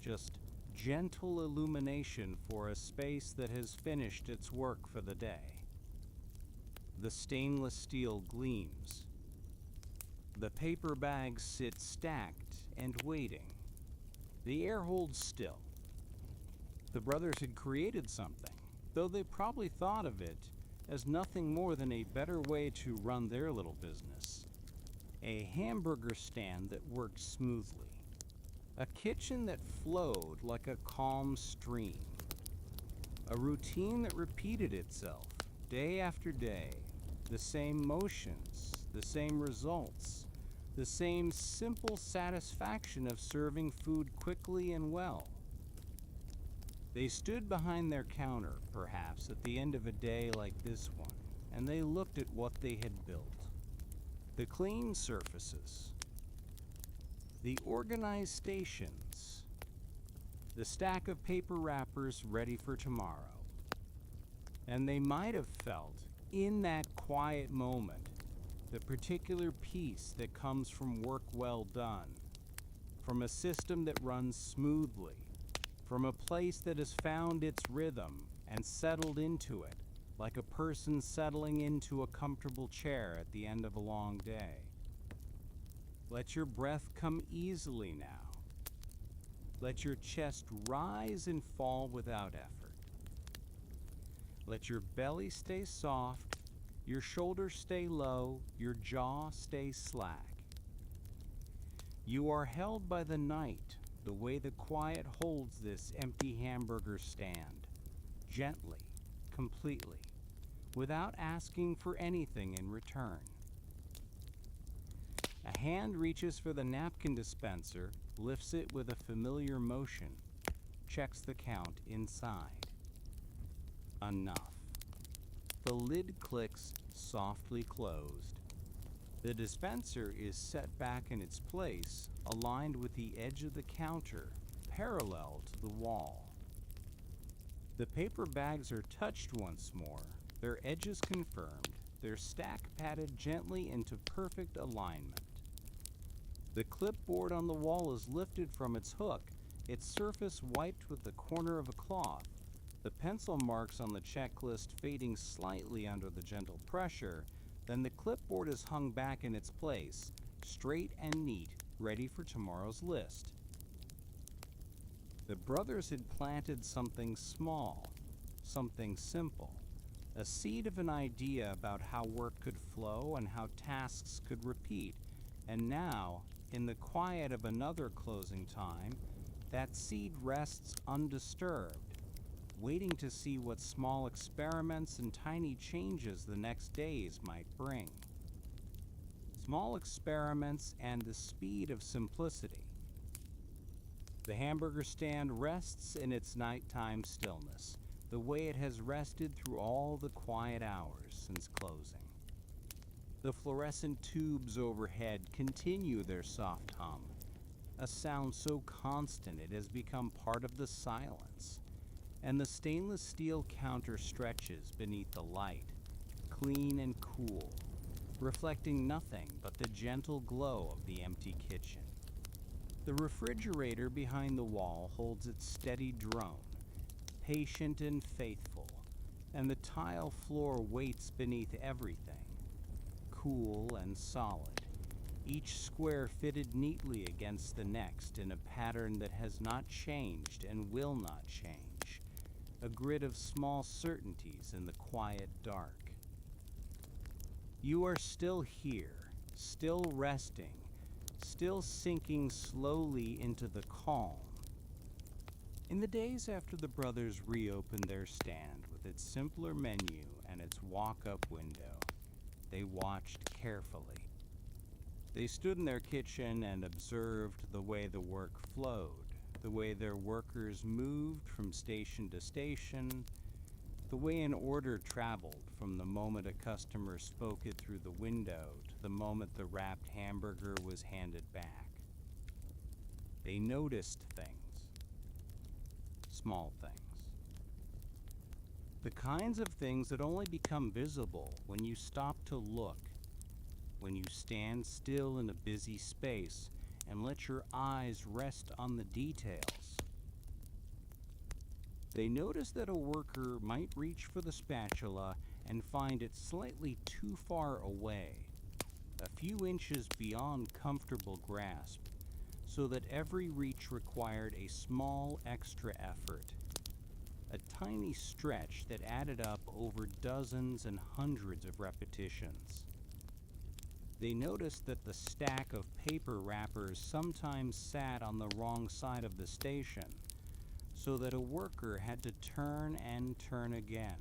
just gentle illumination for a space that has finished its work for the day. The stainless steel gleams. The paper bags sit stacked and waiting. The air holds still. The brothers had created something, though they probably thought of it as nothing more than a better way to run their little business. A hamburger stand that worked smoothly. A kitchen that flowed like a calm stream. A routine that repeated itself day after day. The same motions, the same results, the same simple satisfaction of serving food quickly and well. They stood behind their counter, perhaps, at the end of a day like this one, and they looked at what they had built. The clean surfaces, the organized stations, the stack of paper wrappers ready for tomorrow. And they might have felt, in that quiet moment, the particular peace that comes from work well done, from a system that runs smoothly, from a place that has found its rhythm and settled into it, like a person settling into a comfortable chair at the end of a long day. Let your breath come easily now. Let your chest rise and fall without effort. Let your belly stay soft, your shoulders stay low, your jaw stay slack. You are held by the night, the way the quiet holds this empty hamburger stand, gently, completely, without asking for anything in return. A hand reaches for the napkin dispenser, lifts it with a familiar motion, checks the count inside. Enough. The lid clicks, softly closed. The dispenser is set back in its place, aligned with the edge of the counter, parallel to the wall. The paper bags are touched once more, their edges confirmed, their stack patted gently into perfect alignment. The clipboard on the wall is lifted from its hook, its surface wiped with the corner of a cloth, the pencil marks on the checklist fading slightly under the gentle pressure. Then the clipboard is hung back in its place, straight and neat, ready for tomorrow's list. The brothers had planted something small, something simple, a seed of an idea about how work could flow and how tasks could repeat, and now, in the quiet of another closing time, that seed rests undisturbed, waiting to see what small experiments and tiny changes the next days might bring. Small experiments and the speed of simplicity. The hamburger stand rests in its nighttime stillness, the way it has rested through all the quiet hours since closing. The fluorescent tubes overhead continue their soft hum, a sound so constant it has become part of the silence. And the stainless steel counter stretches beneath the light, clean and cool, reflecting nothing but the gentle glow of the empty kitchen. The refrigerator behind the wall holds its steady drone, patient and faithful, and the tile floor waits beneath everything, cool and solid, each square fitted neatly against the next in a pattern that has not changed and will not change, a grid of small certainties in the quiet dark. You are still here, still resting, still sinking slowly into the calm. In the days after the brothers reopened their stand with its simpler menu and its walk-up window, they watched carefully. They stood in their kitchen and observed the way the work flowed, the way their workers moved from station to station, the way an order traveled from the moment a customer spoke it through the window to the moment the wrapped hamburger was handed back. They noticed things, small things. The kinds of things that only become visible when you stop to look, when you stand still in a busy space and let your eyes rest on the details. They notice that a worker might reach for the spatula and find it slightly too far away, a few inches beyond comfortable grasp, so that every reach required a small extra effort, a tiny stretch that added up over dozens and hundreds of repetitions. They noticed that the stack of paper wrappers sometimes sat on the wrong side of the station, so that a worker had to turn and turn again,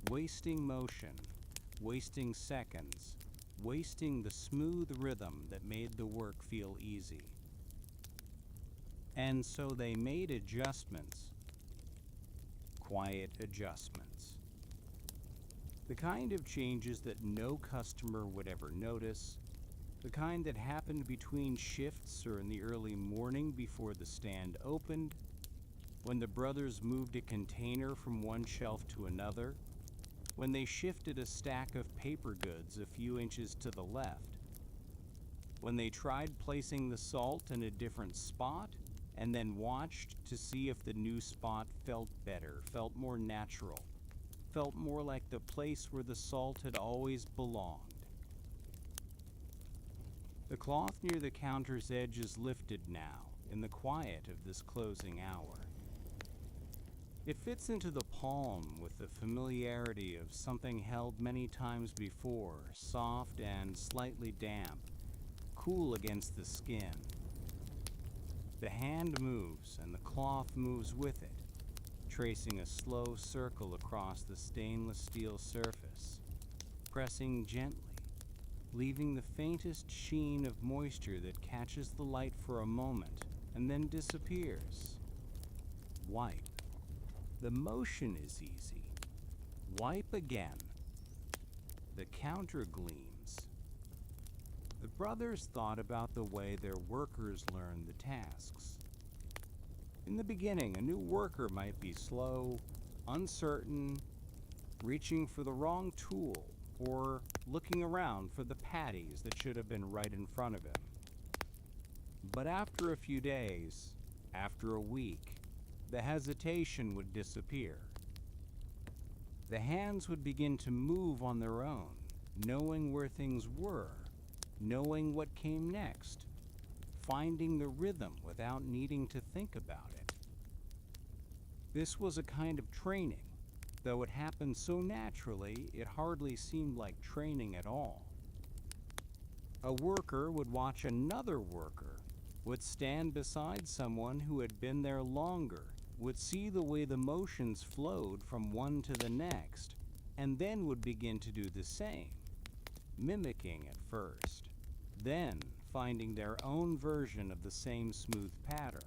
wasting motion, wasting seconds, wasting the smooth rhythm that made the work feel easy. And so they made adjustments, quiet adjustments. The kind of changes that no customer would ever notice, the kind that happened between shifts or in the early morning before the stand opened, when the brothers moved a container from one shelf to another, when they shifted a stack of paper goods a few inches to the left, when they tried placing the salt in a different spot and then watched to see if the new spot felt better, felt more natural, felt more like the place where the salt had always belonged. The cloth near the counter's edge is lifted now, in the quiet of this closing hour. It fits into the palm with the familiarity of something held many times before, soft and slightly damp, cool against the skin. The hand moves, and the cloth moves with it, tracing a slow circle across the stainless steel surface, pressing gently, leaving the faintest sheen of moisture that catches the light for a moment and then disappears. Wipe. The motion is easy. Wipe again. The counter gleams. The brothers thought about the way their workers learn the tasks. In the beginning, a new worker might be slow, uncertain, reaching for the wrong tool, or looking around for the patties that should have been right in front of him. But after a few days, after a week, the hesitation would disappear. The hands would begin to move on their own, knowing where things were, knowing what came next, finding the rhythm without needing to think about it. This was a kind of training, though it happened so naturally it hardly seemed like training at all. A worker would watch another worker, would stand beside someone who had been there longer, would see the way the motions flowed from one to the next, and then would begin to do the same, mimicking at first, then finding their own version of the same smooth pattern.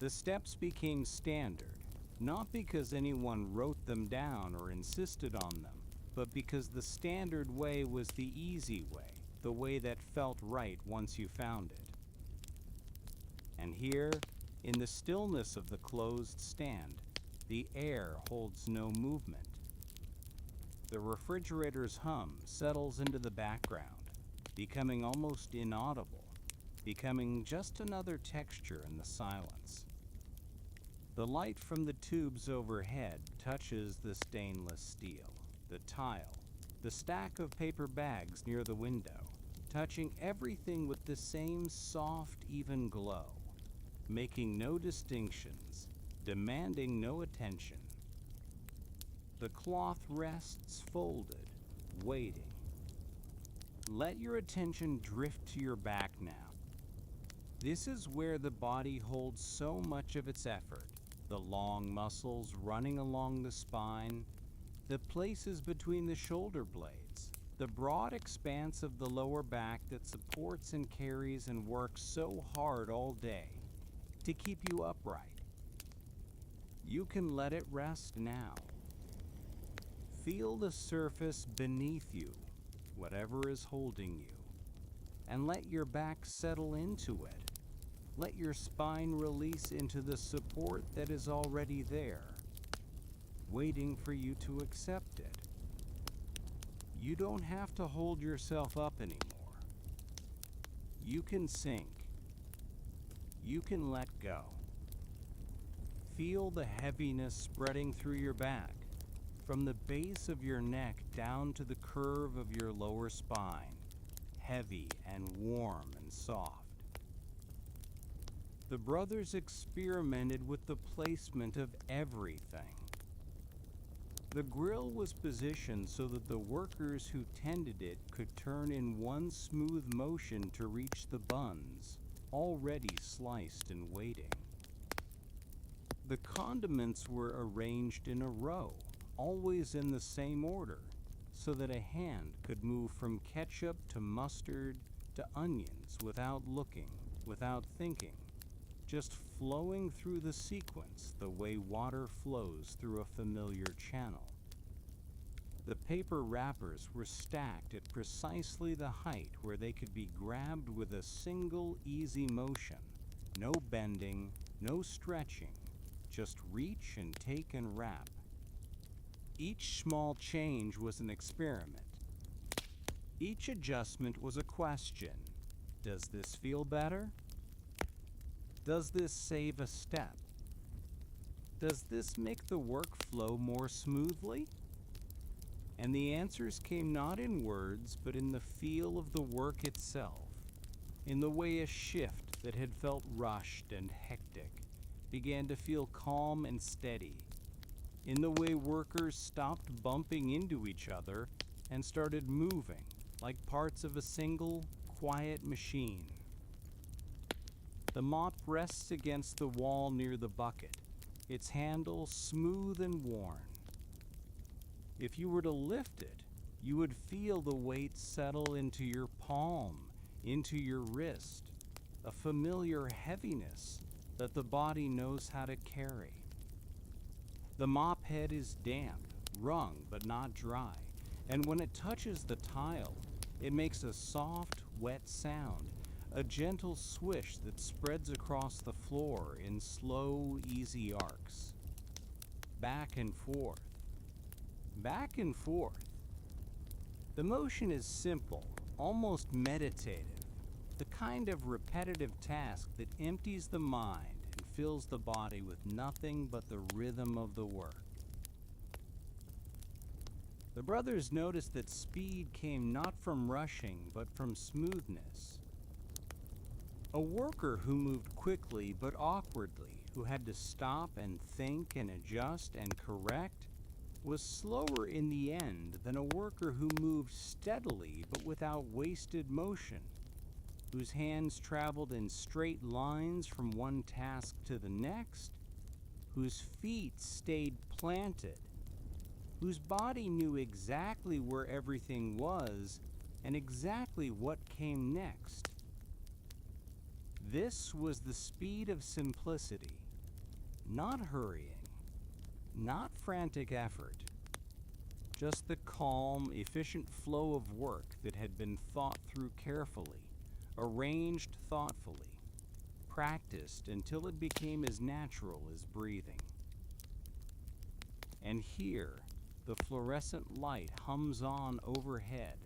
The steps became standard, not because anyone wrote them down or insisted on them, but because the standard way was the easy way, the way that felt right once you found it. And here, in the stillness of the closed stand, the air holds no movement. The refrigerator's hum settles into the background, becoming almost inaudible, becoming just another texture in the silence. The light from the tubes overhead touches the stainless steel, the tile, the stack of paper bags near the window, touching everything with the same soft, even glow, making no distinctions, demanding no attention. The cloth rests folded, waiting. Let your attention drift to your back now. This is where the body holds so much of its effort, the long muscles running along the spine, the places between the shoulder blades, the broad expanse of the lower back that supports and carries and works so hard all day to keep you upright. You can let it rest now. Feel the surface beneath you, whatever is holding you, and let your back settle into it. Let your spine release into the support that is already there, waiting for you to accept it. You don't have to hold yourself up anymore. You can sink. You can let go. Feel the heaviness spreading through your back, from the base of your neck down to the curve of your lower spine, heavy and warm and soft. The brothers experimented with the placement of everything. The grill was positioned so that the workers who tended it could turn in one smooth motion to reach the buns, already sliced and waiting. The condiments were arranged in a row, always in the same order, so that a hand could move from ketchup to mustard to onions without looking, without thinking, just flowing through the sequence the way water flows through a familiar channel. The paper wrappers were stacked at precisely the height where they could be grabbed with a single easy motion. No bending, no stretching, just reach and take and wrap. Each small change was an experiment. Each adjustment was a question. Does this feel better? Does this save a step? Does this make the work flow more smoothly? And the answers came not in words, but in the feel of the work itself, in the way a shift that had felt rushed and hectic began to feel calm and steady, in the way workers stopped bumping into each other and started moving like parts of a single, quiet machine. The mop rests against the wall near the bucket, its handle smooth and worn. If you were to lift it, You would feel the weight settle into your palm, into your wrist, a familiar heaviness that the body knows how to carry. The mop head is damp, wrung but not dry, and when it touches the tile, it makes a soft, wet sound, a gentle swish that spreads across the floor in slow, easy arcs. Back and forth, back and forth. The motion is simple, almost meditative, the kind of repetitive task that empties the mind and fills the body with nothing but the rhythm of the work. The brothers noticed that speed came not from rushing, but from smoothness. A worker who moved quickly but awkwardly, who had to stop and think and adjust and correct, was slower in the end than a worker who moved steadily but without wasted motion, whose hands traveled in straight lines from one task to the next, whose feet stayed planted, whose body knew exactly where everything was and exactly what came next. This was the speed of simplicity, not hurrying, not frantic effort, just the calm, efficient flow of work that had been thought through carefully, arranged thoughtfully, practiced until it became as natural as breathing. And here, the fluorescent light hums on overhead,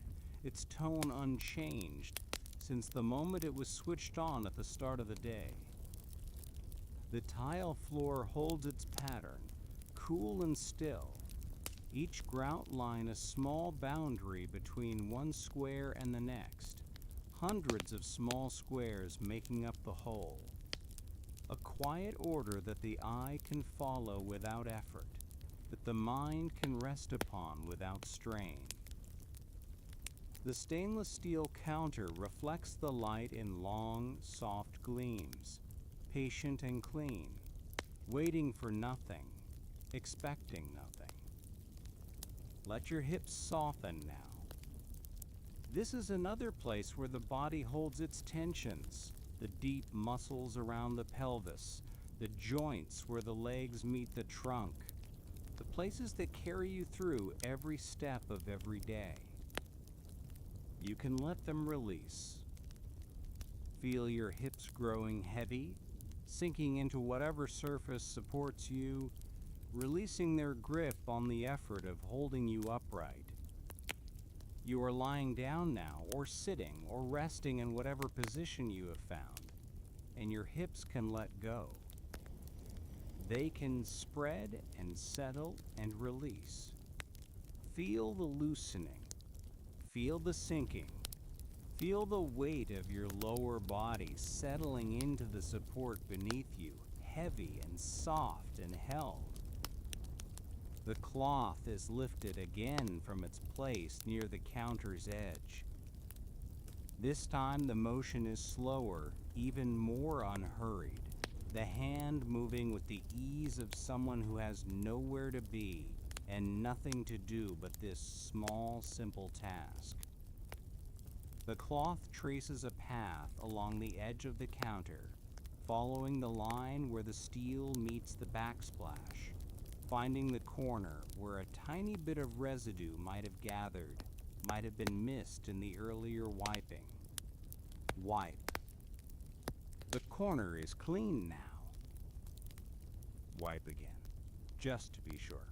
its tone unchanged since the moment it was switched on at the start of the day. The tile floor holds its pattern, cool and still, each grout line a small boundary between one square and the next, hundreds of small squares making up the whole. A quiet order that the eye can follow without effort, that the mind can rest upon without strain. The stainless steel counter reflects the light in long, soft gleams, patient and clean, waiting for nothing, expecting nothing. Let your hips soften now. This is another place where the body holds its tensions, the deep muscles around the pelvis, the joints where the legs meet the trunk, the places that carry you through every step of every day. You can let them release. Feel your hips growing heavy, sinking into whatever surface supports you, releasing their grip on the effort of holding you upright. You are lying down now, or sitting, or resting in whatever position you have found, and your hips can let go. They can spread and settle and release. Feel the loosening. Feel the sinking. Feel the weight of your lower body settling into the support beneath you, heavy and soft and held. The cloth is lifted again from its place near the counter's edge. This time the motion is slower, even more unhurried, the hand moving with the ease of someone who has nowhere to be and nothing to do but this small, simple task. The cloth traces a path along the edge of the counter, following the line where the steel meets the backsplash, finding the corner where a tiny bit of residue might have gathered, might have been missed in the earlier wiping. Wipe. The corner is clean now. Wipe again, just to be sure.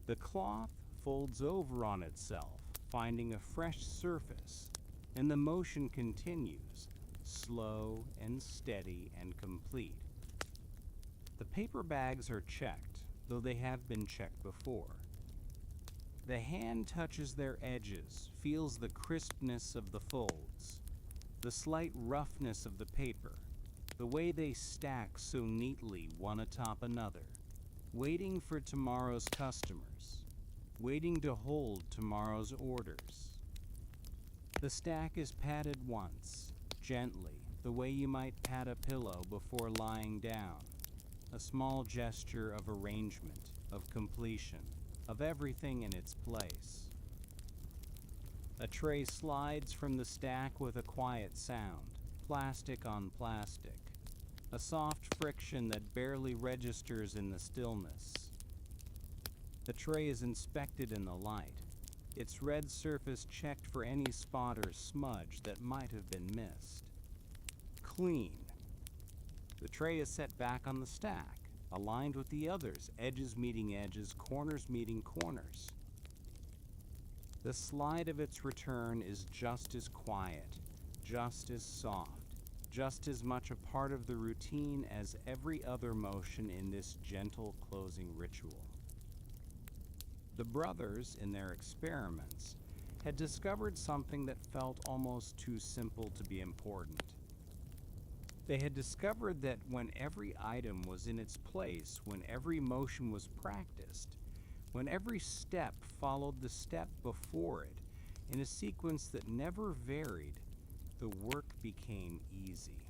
The cloth folds over on itself, finding a fresh surface, and the motion continues, slow and steady and complete. The paper bags are checked, though they have been checked before. The hand touches their edges, feels the crispness of the folds, the slight roughness of the paper, the way they stack so neatly one atop another, waiting for tomorrow's customers, waiting to hold tomorrow's orders. The stack is patted once, gently, the way you might pat a pillow before lying down, a small gesture of arrangement, of completion, of everything in its place. A tray slides from the stack with a quiet sound, plastic on plastic, a soft friction that barely registers in the stillness. The tray is inspected in the light, its red surface checked for any spot or smudge that might have been missed. Clean. The tray is set back on the stack, aligned with the others, edges meeting edges, corners meeting corners. The slide of its return is just as quiet, just as soft, just as much a part of the routine as every other motion in this gentle closing ritual. The brothers, in their experiments, had discovered something that felt almost too simple to be important. They had discovered that when every item was in its place, when every motion was practiced, when every step followed the step before it, in a sequence that never varied, the work became easy.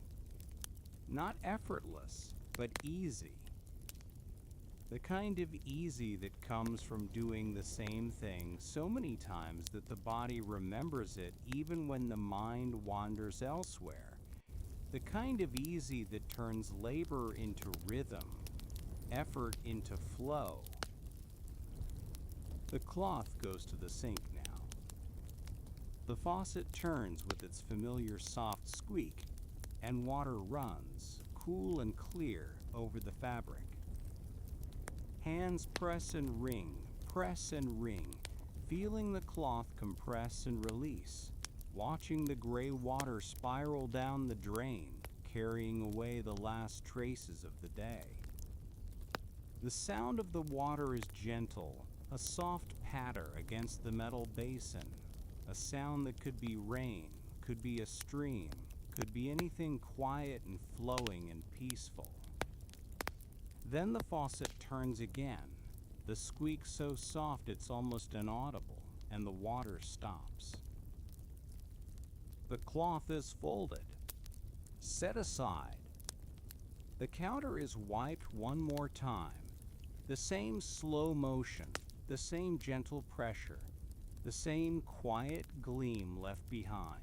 Not effortless, but easy. The kind of easy that comes from doing the same thing so many times that the body remembers it even when the mind wanders elsewhere. The kind of easy that turns labor into rhythm, effort into flow. The cloth goes to the sink now. The faucet turns with its familiar soft squeak, and water runs, cool and clear, over the fabric. Hands press and ring, feeling the cloth compress and release, watching the gray water spiral down the drain, carrying away the last traces of the day. The sound of the water is gentle, a soft patter against the metal basin, a sound that could be rain, could be a stream, could be anything quiet and flowing and peaceful. Then the faucet turns again, the squeak so soft it's almost inaudible, and the water stops. The cloth is folded, set aside. The counter is wiped one more time, the same slow motion, the same gentle pressure, the same quiet gleam left behind.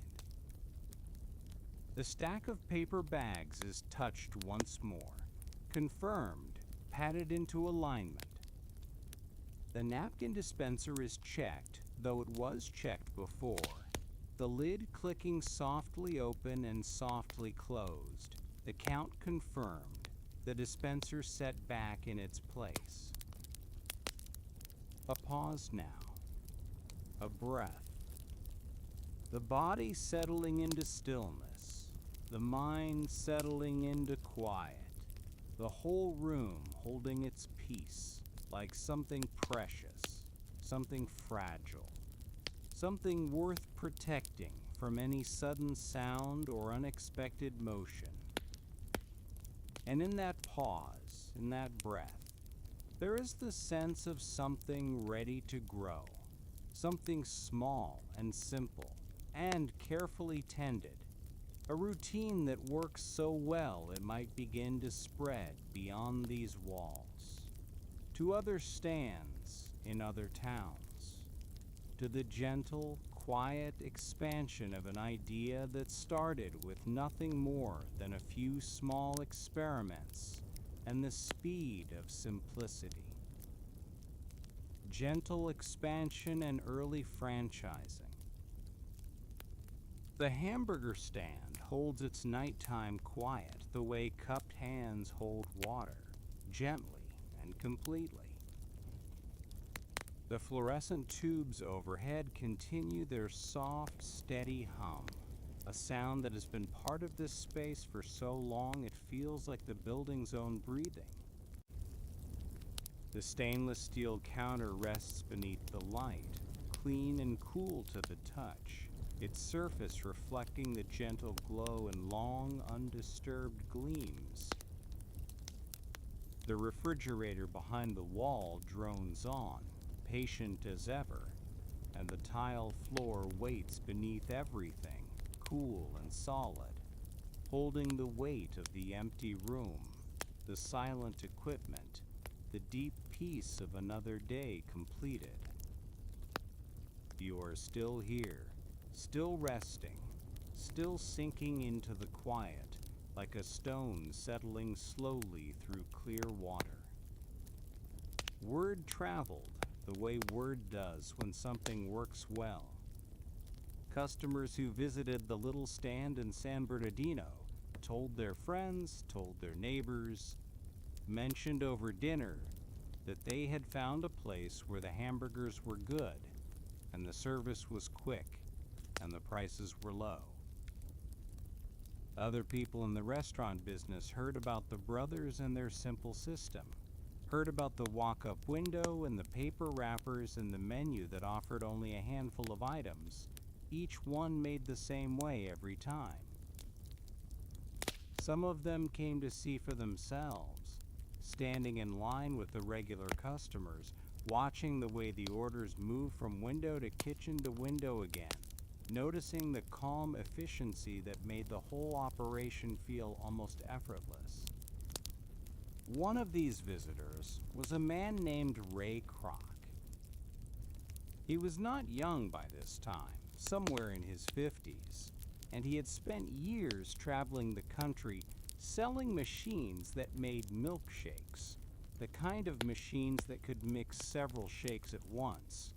The stack of paper bags is touched once more, confirmed, patted into alignment. The napkin dispenser is checked, though it was checked before, the lid clicking softly open and softly closed, the count confirmed, the dispenser set back in its place. A pause now, a breath, the body settling into stillness, the mind settling into quiet, the whole room holding its peace like something precious, something fragile, something worth protecting from any sudden sound or unexpected motion. And in that pause, in that breath, there is the sense of something ready to grow, something small and simple and carefully tended, a routine that works so well it might begin to spread beyond these walls, to other stands in other towns, to the gentle, quiet expansion of an idea that started with nothing more than a few small experiments and the speed of simplicity. Gentle expansion and early franchising. The hamburger stand holds its nighttime quiet the way cupped hands hold water, gently and completely. The fluorescent tubes overhead continue their soft, steady hum, a sound that has been part of this space for so long it feels like the building's own breathing. The stainless steel counter rests beneath the light, clean and cool to the touch, its surface reflecting the gentle glow in long, undisturbed gleams. The refrigerator behind the wall drones on, patient as ever, and the tile floor waits beneath everything, cool and solid, holding the weight of the empty room, the silent equipment, the deep peace of another day completed. You are still here, still resting, still sinking into the quiet, like a stone settling slowly through clear water. Word traveled the way word does when something works well. Customers who visited the little stand in San Bernardino told their friends, told their neighbors, mentioned over dinner that they had found a place where the hamburgers were good and the service was quick and the prices were low. Other people in the restaurant business heard about the brothers and their simple system, heard about the walk-up window and the paper wrappers and the menu that offered only a handful of items, each one made the same way every time. Some of them came to see for themselves, standing in line with the regular customers, watching the way the orders moved from window to kitchen to window again, noticing the calm efficiency that made the whole operation feel almost effortless. One of these visitors was a man named Ray Kroc. He was not young by this time, somewhere in his 50s, and he had spent years traveling the country selling machines that made milkshakes, the kind of machines that could mix several shakes at once.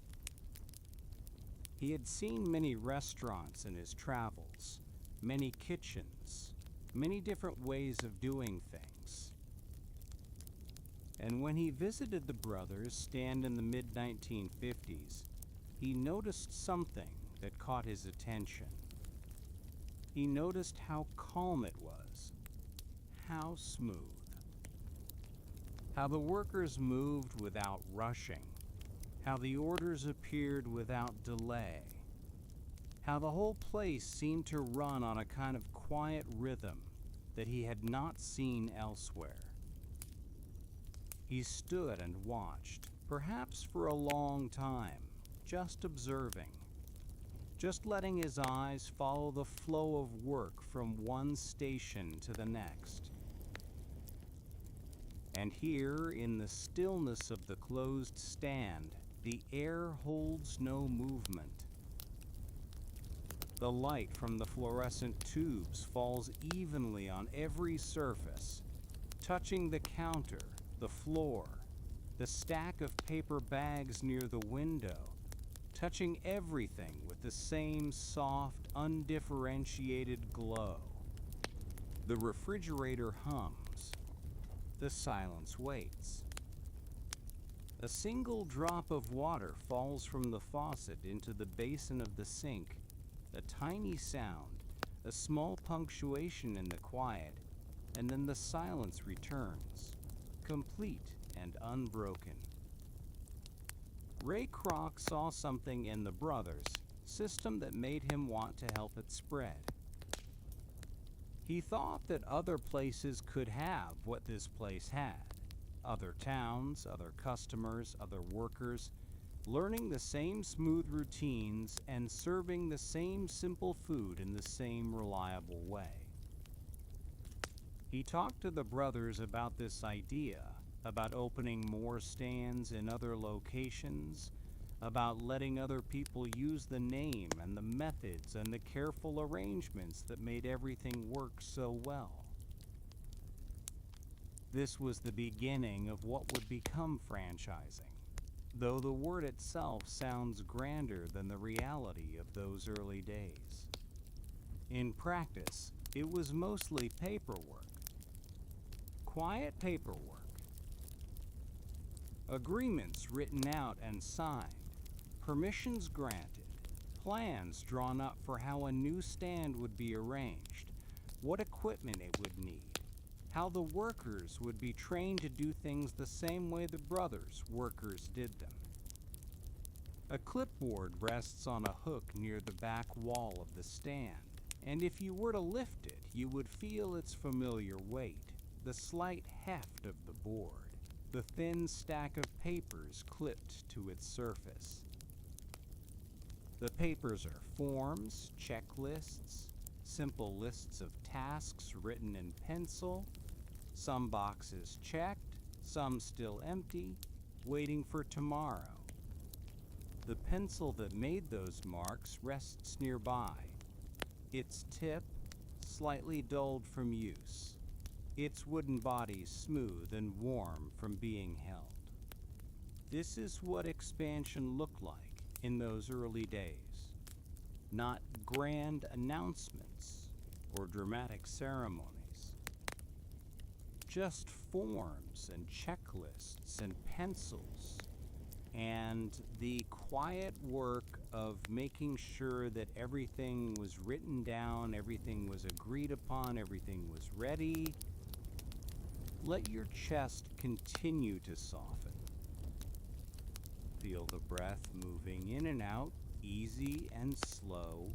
He had seen many restaurants in his travels, many kitchens, many different ways of doing things. And when he visited the brothers' stand in the mid-1950s, he noticed something that caught his attention. He noticed how calm it was, how smooth, how the workers moved without rushing, how the orders appeared without delay, how the whole place seemed to run on a kind of quiet rhythm that he had not seen elsewhere. He stood and watched, perhaps for a long time, just observing, just letting his eyes follow the flow of work from one station to the next. And here, in the stillness of the closed stand, the air holds no movement. The light from the fluorescent tubes falls evenly on every surface, touching the counter, the floor, the stack of paper bags near the window, touching everything with the same soft, undifferentiated glow. The refrigerator hums. The silence waits. A single drop of water falls from the faucet into the basin of the sink, a tiny sound, a small punctuation in the quiet, and then the silence returns, complete and unbroken. Ray Kroc saw something in the brothers' system that made him want to help it spread. He thought that other places could have what this place had. Other towns, other customers, other workers, learning the same smooth routines and serving the same simple food in the same reliable way. He talked to the brothers about this idea, about opening more stands in other locations, about letting other people use the name and the methods and the careful arrangements that made everything work so well. This was the beginning of what would become franchising, though the word itself sounds grander than the reality of those early days. In practice, it was mostly paperwork. Quiet paperwork. Agreements written out and signed, permissions granted, plans drawn up for how a new stand would be arranged, what equipment it would need, how the workers would be trained to do things the same way the brothers' workers did them. A clipboard rests on a hook near the back wall of the stand, and if you were to lift it, you would feel its familiar weight, the slight heft of the board, the thin stack of papers clipped to its surface. The papers are forms, checklists, simple lists of tasks written in pencil, some boxes checked, some still empty, waiting for tomorrow. The pencil that made those marks rests nearby, its tip slightly dulled from use, its wooden body smooth and warm from being held. This is what expansion looked like in those early days. Not grand announcements or dramatic ceremonies. Just forms and checklists and pencils and the quiet work of making sure that everything was written down, everything was agreed upon, everything was ready. Let your chest continue to soften. Feel the breath moving in and out, easy and slow,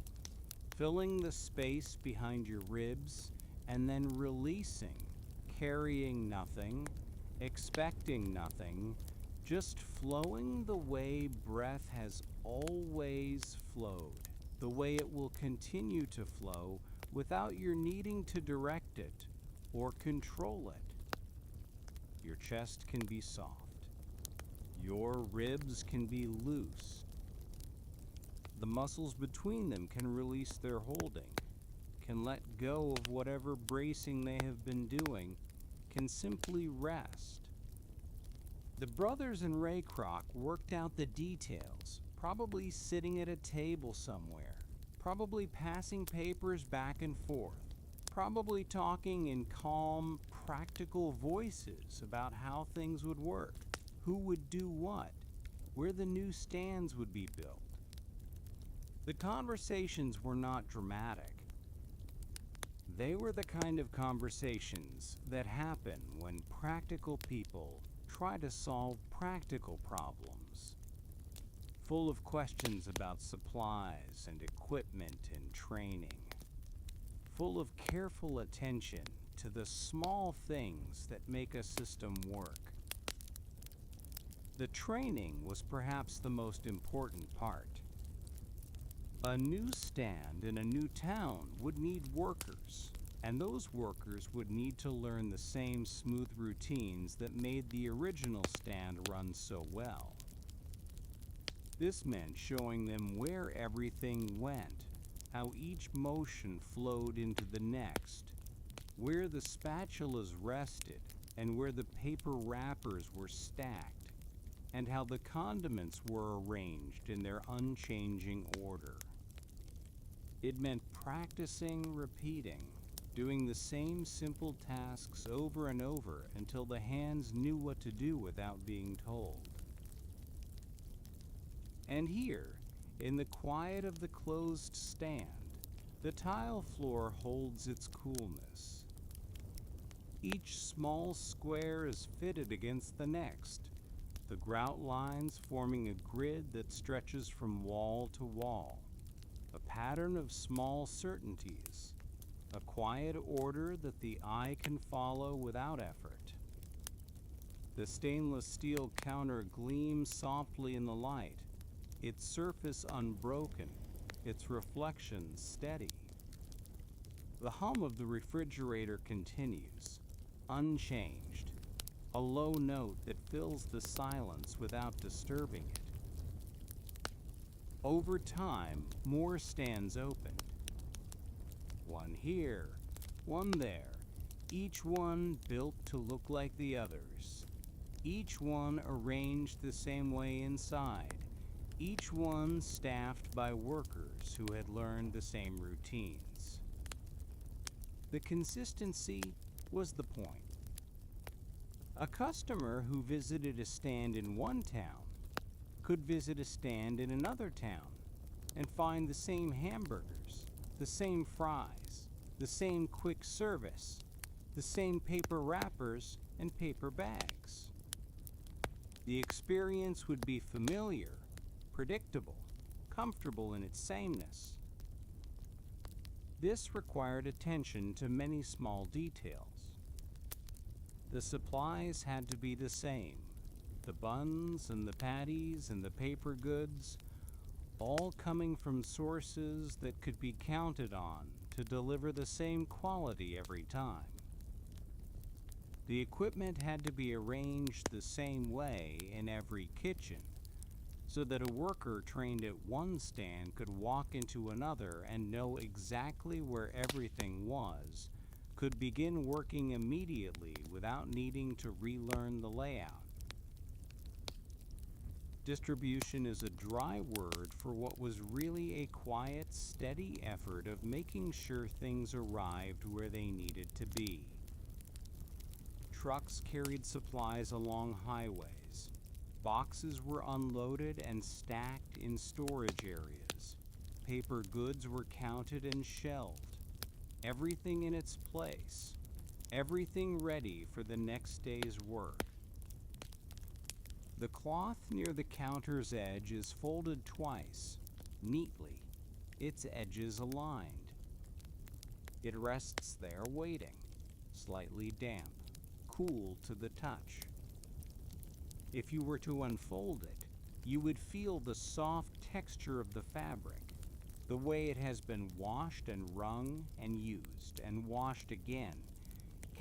filling the space behind your ribs and then releasing, carrying nothing, expecting nothing, just flowing the way breath has always flowed, the way it will continue to flow without your needing to direct it or control it. Your chest can be soft. Your ribs can be loose. The muscles between them can release their holding, can let go of whatever bracing they have been doing, can simply rest. The brothers in Ray Kroc worked out the details, probably sitting at a table somewhere, probably passing papers back and forth, probably talking in calm, practical voices about how things would work, who would do what, where the new stands would be built. The conversations were not dramatic. They were the kind of conversations that happen when practical people try to solve practical problems, full of questions about supplies and equipment and training, full of careful attention to the small things that make a system work. The training was perhaps the most important part. A new stand in a new town would need workers, and those workers would need to learn the same smooth routines that made the original stand run so well. This meant showing them where everything went, how each motion flowed into the next, where the spatulas rested, and where the paper wrappers were stacked, and how the condiments were arranged in their unchanging order. It meant practicing, repeating, doing the same simple tasks over and over until the hands knew what to do without being told. And here, in the quiet of the closed stand, the tile floor holds its coolness. Each small square is fitted against the next, the grout lines forming a grid that stretches from wall to wall, a pattern of small certainties, a quiet order that the eye can follow without effort. The stainless steel counter gleams softly in the light, its surface unbroken, its reflection steady. The hum of the refrigerator continues, unchanged, a low note that fills the silence without disturbing it. Over time, more stands opened. One here, one there, each one built to look like the others, each one arranged the same way inside, each one staffed by workers who had learned the same routines. The consistency was the point. A customer who visited a stand in one town could visit a stand in another town and find the same hamburgers, the same fries, the same quick service, the same paper wrappers and paper bags. The experience would be familiar, predictable, comfortable in its sameness. This required attention to many small details. The supplies had to be the same. The buns and the patties and the paper goods, all coming from sources that could be counted on to deliver the same quality every time. The equipment had to be arranged the same way in every kitchen, so that a worker trained at one stand could walk into another and know exactly where everything was, could begin working immediately without needing to relearn the layout. Distribution is a dry word for what was really a quiet, steady effort of making sure things arrived where they needed to be. Trucks carried supplies along highways. Boxes were unloaded and stacked in storage areas. Paper goods were counted and shelved. Everything in its place. Everything ready for the next day's work. The cloth near the counter's edge is folded twice, neatly, its edges aligned. It rests there waiting, slightly damp, cool to the touch. If you were to unfold it, you would feel the soft texture of the fabric, the way it has been washed and wrung and used and washed again,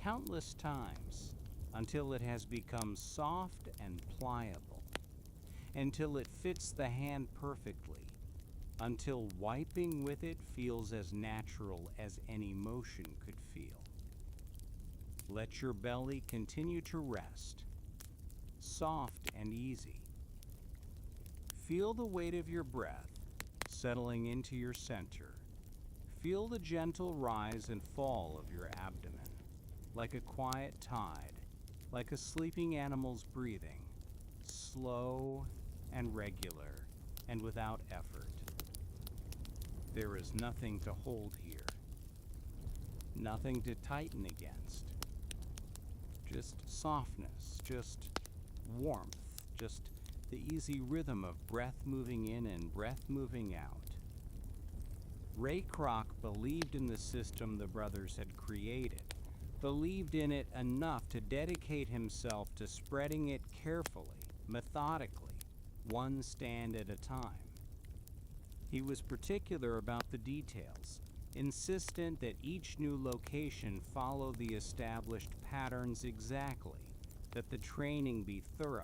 countless times, until it has become soft and pliable, until it fits the hand perfectly, until wiping with it feels as natural as any motion could feel. Let your belly continue to rest, soft and easy. Feel the weight of your breath settling into your center. Feel the gentle rise and fall of your abdomen, like a quiet tide, like a sleeping animal's breathing, slow and regular and without effort. There is nothing to hold here, nothing to tighten against. Just softness, just warmth, just the easy rhythm of breath moving in and breath moving out. Ray Kroc believed in the system the brothers had created, believed in it enough to dedicate himself to spreading it carefully, methodically, one stand at a time. He was particular about the details, insistent that each new location follow the established patterns exactly, that the training be thorough,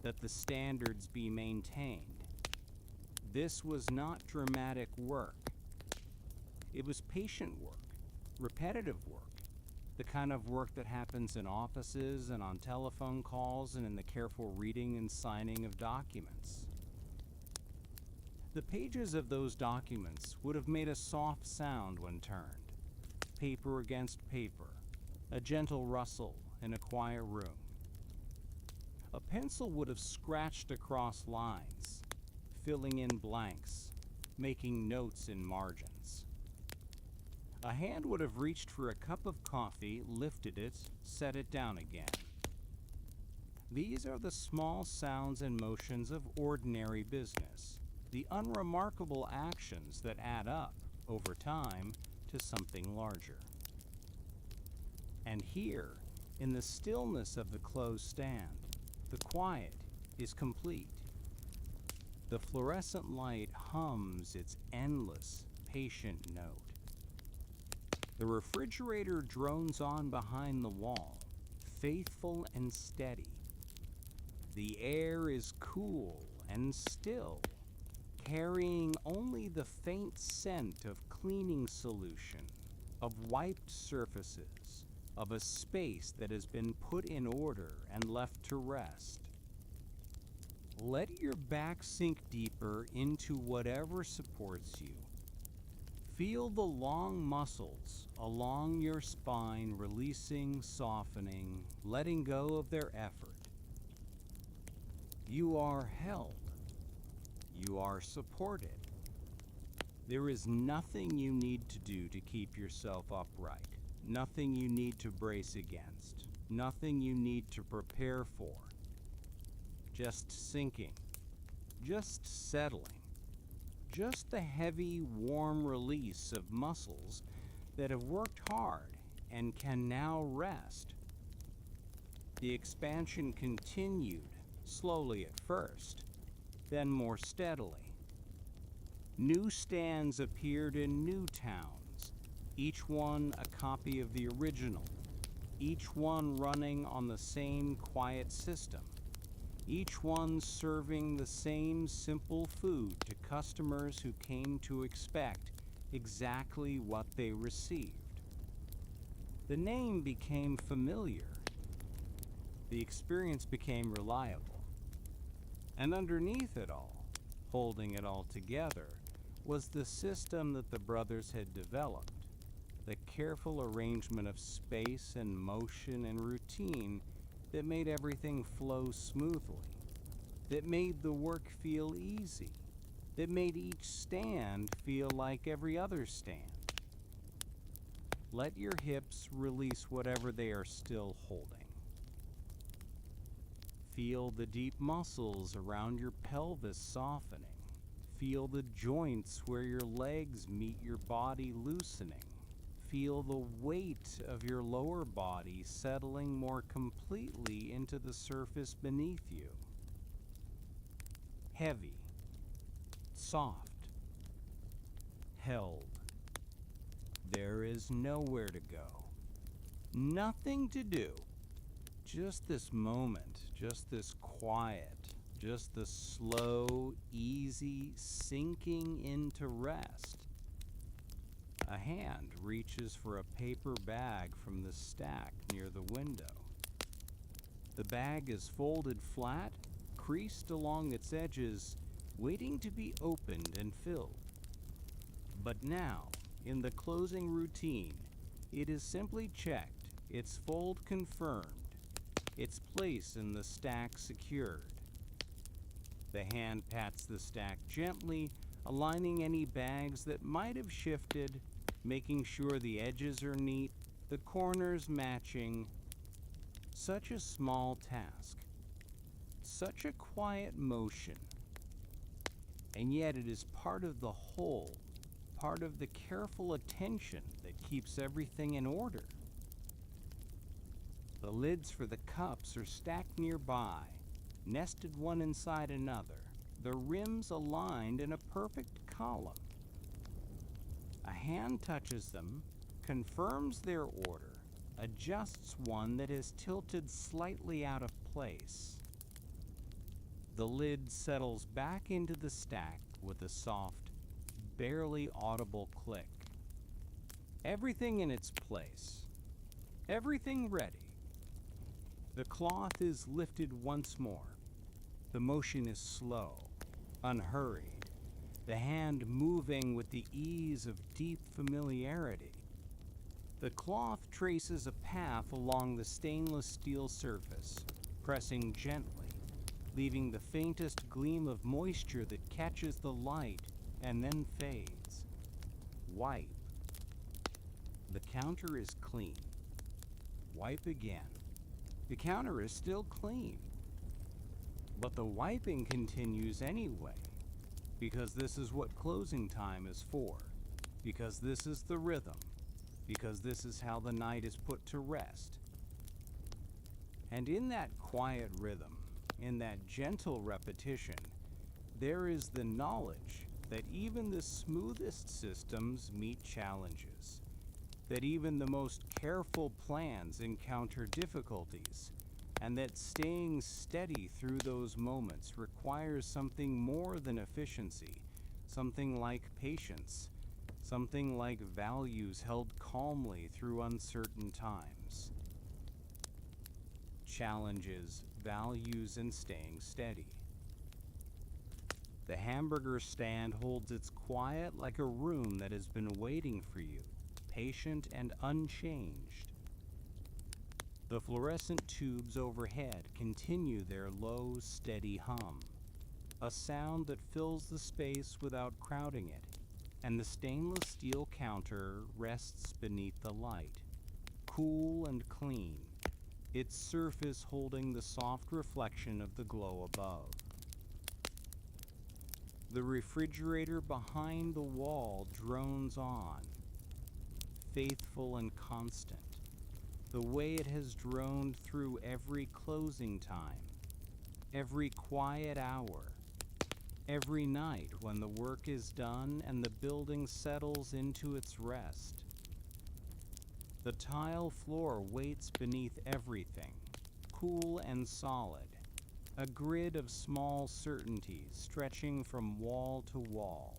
that the standards be maintained. This was not dramatic work. It was patient work, repetitive work, the kind of work that happens in offices and on telephone calls and in the careful reading and signing of documents. The pages of those documents would have made a soft sound when turned, paper against paper, a gentle rustle in a quiet room. A pencil would have scratched across lines, filling in blanks, making notes in margins. A hand would have reached for a cup of coffee, lifted it, set it down again. These are the small sounds and motions of ordinary business, the unremarkable actions that add up, over time, to something larger. And here, in the stillness of the closed stand, the quiet is complete. The fluorescent light hums its endless, patient note. The refrigerator drones on behind the wall, faithful and steady. The air is cool and still, carrying only the faint scent of cleaning solution, of wiped surfaces, of a space that has been put in order and left to rest. Let your back sink deeper into whatever supports you. Feel the long muscles along your spine releasing, softening, letting go of their effort. You are held. You are supported. There is nothing you need to do to keep yourself upright, nothing you need to brace against, nothing you need to prepare for. Just sinking, just settling. Just the heavy, warm release of muscles that have worked hard and can now rest. The expansion continued, slowly at first, then more steadily. New stands appeared in new towns, each one a copy of the original, each one running on the same quiet system. each one serving the same simple food to customers who came to expect exactly what they received. The name became familiar. The experience became reliable. And underneath it all, holding it all together, was the system that the brothers had developed, the careful arrangement of space and motion and routine that made everything flow smoothly, that made the work feel easy, that made each stand feel like every other stand. Let your hips release whatever they are still holding. Feel the deep muscles around your pelvis softening. Feel the joints where your legs meet your body loosening. Feel the weight of your lower body settling more completely into the surface beneath you. Heavy, soft, held. There is nowhere to go, nothing to do. Just this moment, just this quiet, just the slow, easy sinking into rest. A hand reaches for a paper bag from the stack near the window. The bag is folded flat, creased along its edges, waiting to be opened and filled. But now, in the closing routine, it is simply checked, its fold confirmed, its place in the stack secured. The hand pats the stack gently, aligning any bags that might have shifted, making sure the edges are neat, the corners matching. Such a small task, such a quiet motion, and yet it is part of the whole, part of the careful attention that keeps everything in order. The lids for the cups are stacked nearby, nested one inside another, the rims aligned in a perfect column. A hand touches them, confirms their order, adjusts one that is tilted slightly out of place. The lid settles back into the stack with a soft, barely audible click. Everything in its place. Everything ready. The cloth is lifted once more. The motion is slow, unhurried, the hand moving with the ease of deep familiarity. The cloth traces a path along the stainless steel surface, pressing gently, leaving the faintest gleam of moisture that catches the light and then fades. Wipe. The counter is clean. Wipe again. The counter is still clean. But the wiping continues anyway, because this is what closing time is for, because this is the rhythm, because this is how the night is put to rest. And in that quiet rhythm, in that gentle repetition, there is the knowledge that even the smoothest systems meet challenges, that even the most careful plans encounter difficulties, and that staying steady through those moments requires something more than efficiency, something like patience, something like values held calmly through uncertain times. Challenges, values, and staying steady. The hamburger stand holds its quiet like a room that has been waiting for you, patient and unchanged. The fluorescent tubes overhead continue their low, steady hum, a sound that fills the space without crowding it, and the stainless steel counter rests beneath the light, cool and clean, its surface holding the soft reflection of the glow above. The refrigerator behind the wall drones on, faithful and constant, the way it has droned through every closing time, every quiet hour, every night when the work is done and the building settles into its rest. The tile floor waits beneath everything, cool and solid, a grid of small certainties stretching from wall to wall.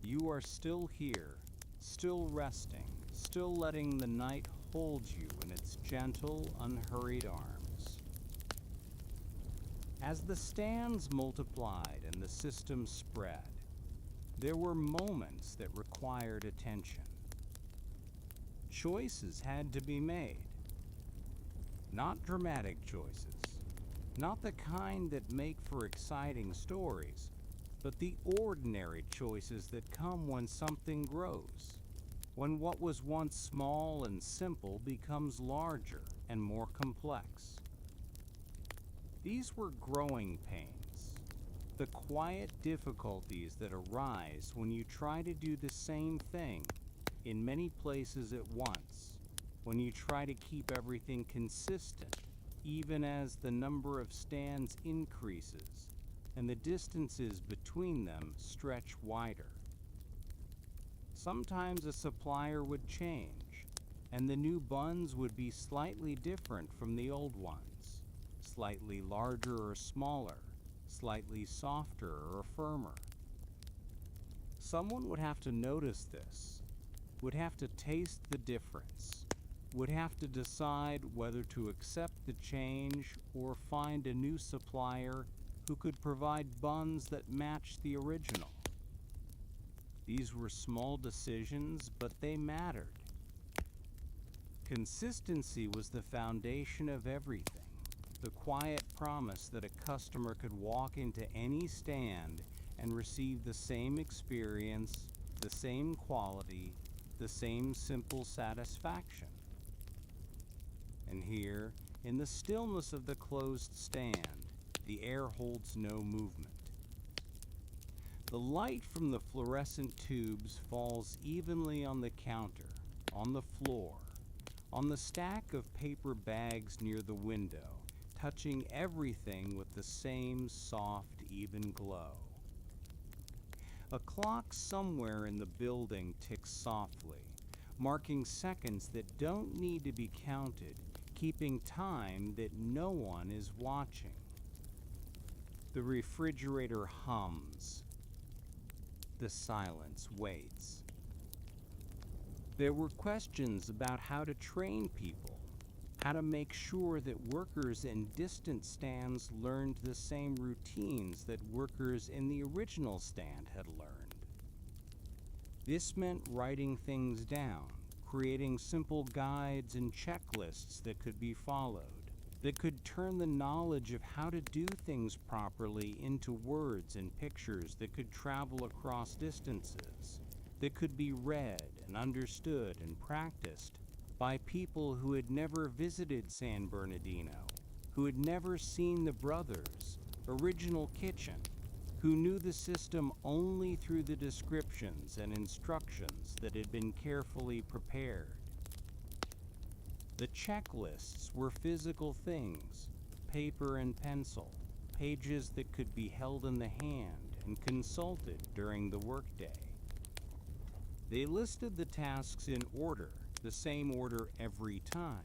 You are still here, still resting, still letting the night hold you in its gentle, unhurried arms. As the stands multiplied and the system spread, there were moments that required attention. Choices had to be made. Not dramatic choices, not the kind that make for exciting stories, but the ordinary choices that come when something grows, when what was once small and simple becomes larger and more complex. These were growing pains, the quiet difficulties that arise when you try to do the same thing in many places at once, when you try to keep everything consistent, even as the number of stands increases and the distances between them stretch wider. Sometimes a supplier would change, and the new buns would be slightly different from the old ones, slightly larger or smaller, slightly softer or firmer. Someone would have to notice this, would have to taste the difference, would have to decide whether to accept the change or find a new supplier who could provide buns that matched the original. These were small decisions, but they mattered. Consistency was the foundation of everything, the quiet promise that a customer could walk into any stand and receive the same experience, the same quality, the same simple satisfaction. And here, in the stillness of the closed stand, the air holds no movement. The light from the fluorescent tubes falls evenly on the counter, on the floor, on the stack of paper bags near the window, touching everything with the same soft, even glow. A clock somewhere in the building ticks softly, marking seconds that don't need to be counted, keeping time that no one is watching. The refrigerator hums. The silence waits. There were questions about how to train people, how to make sure that workers in distant stands learned the same routines that workers in the original stand had learned. This meant writing things down, creating simple guides and checklists that could be followed, that could turn the knowledge of how to do things properly into words and pictures that could travel across distances, that could be read and understood and practiced by people who had never visited San Bernardino, who had never seen the brothers' original kitchen, who knew the system only through the descriptions and instructions that had been carefully prepared. The checklists were physical things, paper and pencil, pages that could be held in the hand and consulted during the workday. They listed the tasks in order, the same order every time,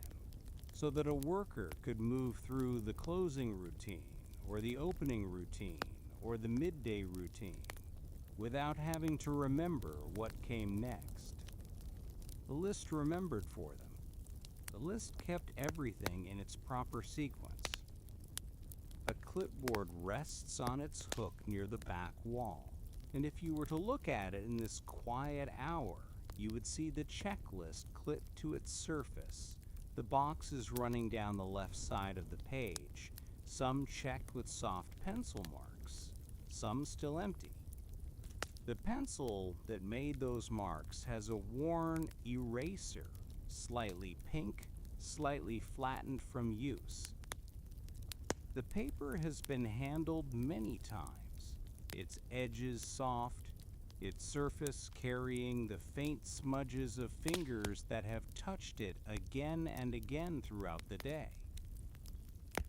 so that a worker could move through the closing routine, or the opening routine, or the midday routine, without having to remember what came next. The list remembered for them. The list kept everything in its proper sequence. A clipboard rests on its hook near the back wall, and if you were to look at it in this quiet hour, you would see the checklist clipped to its surface, the boxes running down the left side of the page, some checked with soft pencil marks, some still empty. The pencil that made those marks has a worn eraser, slightly pink, slightly flattened from use. The paper has been handled many times, its edges soft, its surface carrying the faint smudges of fingers that have touched it again and again throughout the day.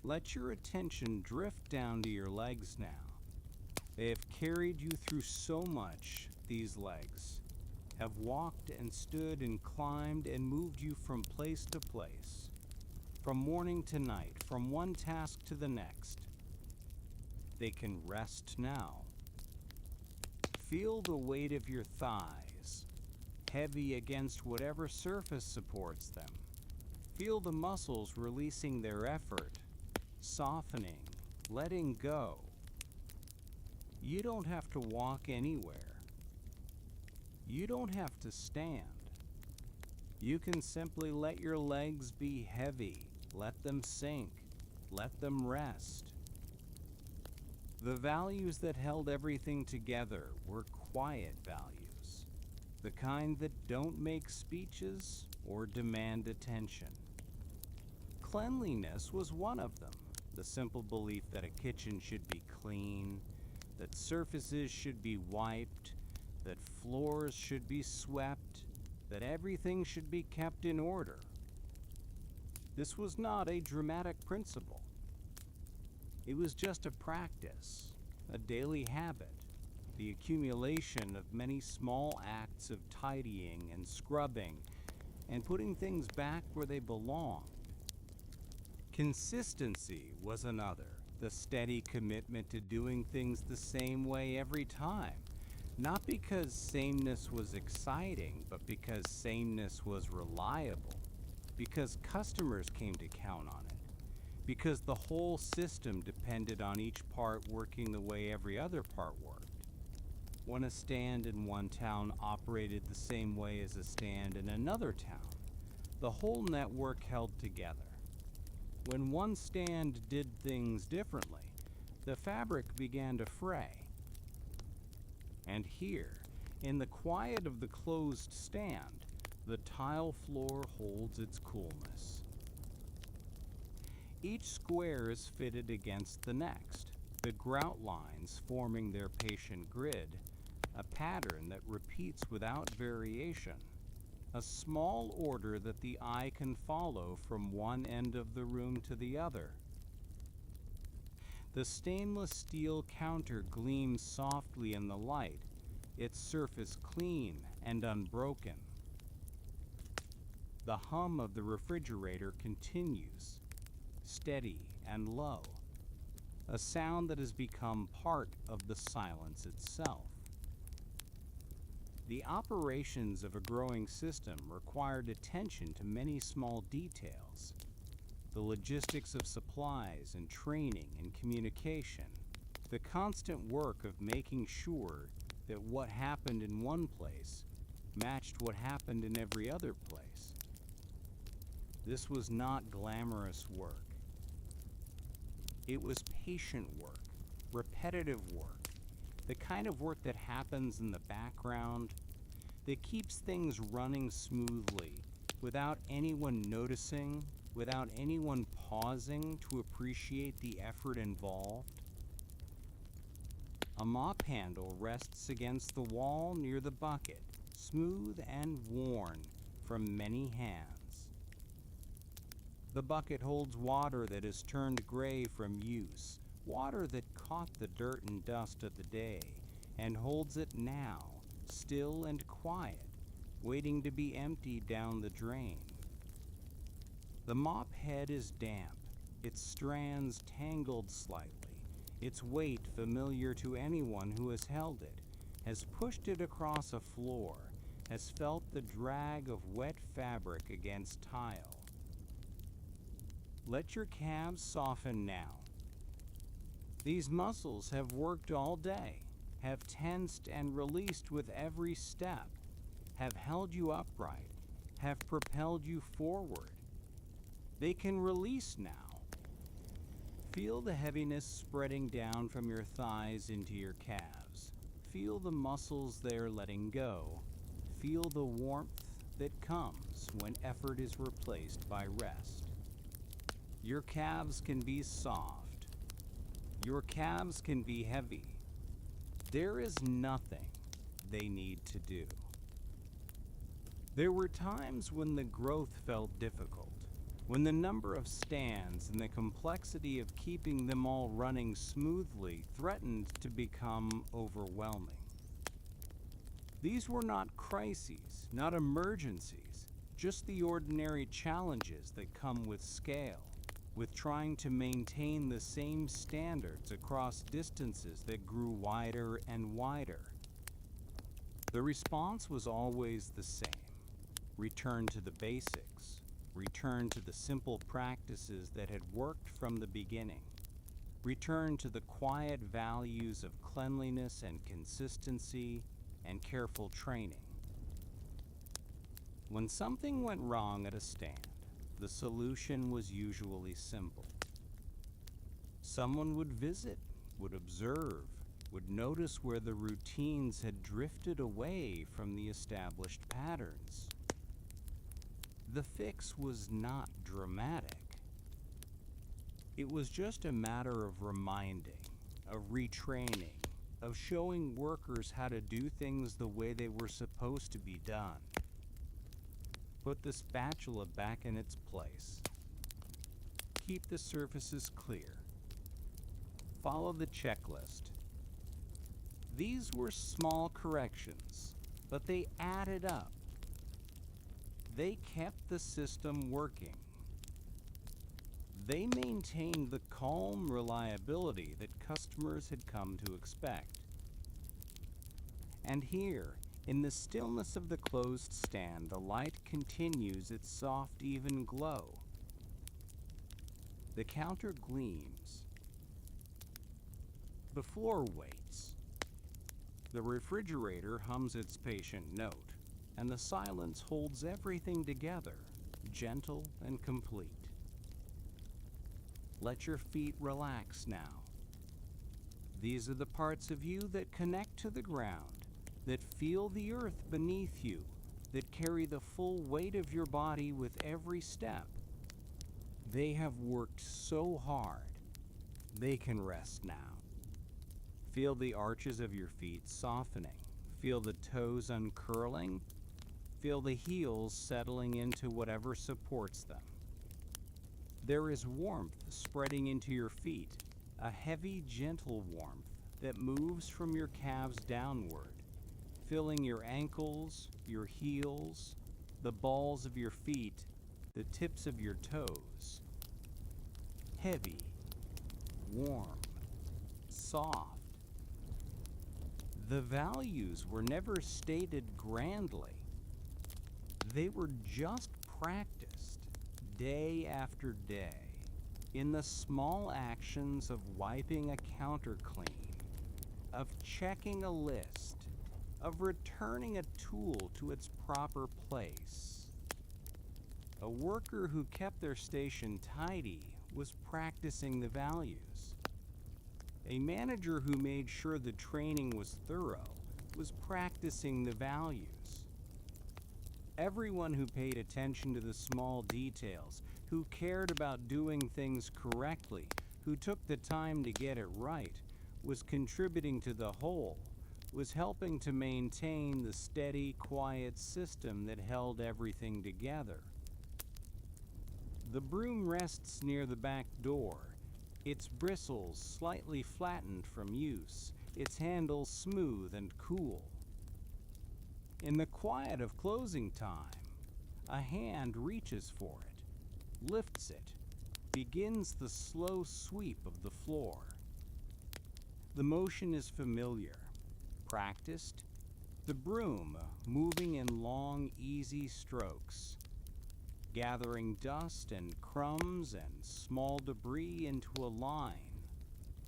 Let your attention drift down to your legs now. They have carried you through so much, these legs, have walked and stood and climbed and moved you from place to place. from morning to night, from one task to the next. They can rest now. Feel the weight of your thighs, heavy against whatever surface supports them. Feel the muscles releasing their effort, softening, letting go. You don't have to walk anywhere. You don't have to stand. You can simply let your legs be heavy, let them sink, let them rest. The values that held everything together were quiet values, the kind that don't make speeches or demand attention. Cleanliness was one of them, the simple belief that a kitchen should be clean, that surfaces should be wiped, that floors should be swept, that everything should be kept in order. This was not a dramatic principle. It was just a practice, a daily habit, the accumulation of many small acts of tidying and scrubbing and putting things back where they belonged. Consistency was another, the steady commitment to doing things the same way every time, not because sameness was exciting, but because sameness was reliable, because customers came to count on it, because the whole system depended on each part working the way every other part worked. When a stand in one town operated the same way as a stand in another town, the whole network held together. When one stand did things differently, the fabric began to fray. And here, in the quiet of the closed stand, the tile floor holds its coolness. Each square is fitted against the next, the grout lines forming their patient grid, a pattern that repeats without variation, a small order that the eye can follow from one end of the room to the other. The stainless steel counter gleams softly in the light, its surface clean and unbroken. The hum of the refrigerator continues, steady and low, a sound that has become part of the silence itself. The operations of a growing system required attention to many small details. The logistics of supplies and training and communication. The constant work of making sure that what happened in one place matched what happened in every other place. This was not glamorous work. It was patient work, repetitive work, the kind of work that happens in the background, that keeps things running smoothly without anyone noticing, without anyone pausing to appreciate the effort involved. A mop handle rests against the wall near the bucket, smooth and worn from many hands. The bucket holds water that has turned gray from use, water that caught the dirt and dust of the day, and holds it now, still and quiet, waiting to be emptied down the drain. The mop head is damp, its strands tangled slightly, its weight familiar to anyone who has held it, has pushed it across a floor, has felt the drag of wet fabric against tile. Let your calves soften now. These muscles have worked all day, have tensed and released with every step, have held you upright, have propelled you forward. They can release now. Feel the heaviness spreading down from your thighs into your calves. Feel the muscles there letting go. Feel the warmth that comes when effort is replaced by rest. Your calves can be soft. Your calves can be heavy. There is nothing they need to do. There were times when the growth felt difficult, when the number of stands and the complexity of keeping them all running smoothly threatened to become overwhelming. These were not crises, not emergencies. just the ordinary challenges that come with scale, with trying to maintain the same standards across distances that grew wider and wider. The response was always the same. Return to the basics. Return to the simple practices that had worked from the beginning. Return to the quiet values of cleanliness and consistency and careful training. When something went wrong at a stand, the solution was usually simple. Someone would visit, would observe, would notice where the routines had drifted away from the established patterns. The fix was not dramatic. It was just a matter of reminding, of retraining, of showing workers how to do things the way they were supposed to be done. Put the spatula back in its place. Keep the surfaces clear. Follow the checklist. These were small corrections, but they added up. They kept the system working. They maintained the calm reliability that customers had come to expect. And here, in the stillness of the closed stand, the light continues its soft, even glow. The counter gleams. The floor waits. The refrigerator hums its patient note, and the silence holds everything together, gentle and complete. Let your feet relax now. These are the parts of you that connect to the ground, that feel the earth beneath you, that carry the full weight of your body with every step. They have worked so hard. They can rest now. Feel the arches of your feet softening. Feel the toes uncurling. Feel the heels settling into whatever supports them. There is warmth spreading into your feet, a heavy, gentle warmth that moves from your calves downward, filling your ankles, your heels, the balls of your feet, the tips of your toes. Heavy, warm, soft. The values were never stated grandly. They were just practiced day after day in the small actions of wiping a counter clean, of checking a list, of returning a tool to its proper place. A worker who kept their station tidy was practicing the values. A manager who made sure the training was thorough was practicing the values. Everyone who paid attention to the small details, who cared about doing things correctly, who took the time to get it right, was contributing to the whole, was helping to maintain the steady, quiet system that held everything together. The broom rests near the back door, its bristles slightly flattened from use, its handle smooth and cool. In the quiet of closing time, a hand reaches for it, lifts it, begins the slow sweep of the floor. The motion is familiar, practiced, the broom moving in long, easy strokes, gathering dust and crumbs and small debris into a line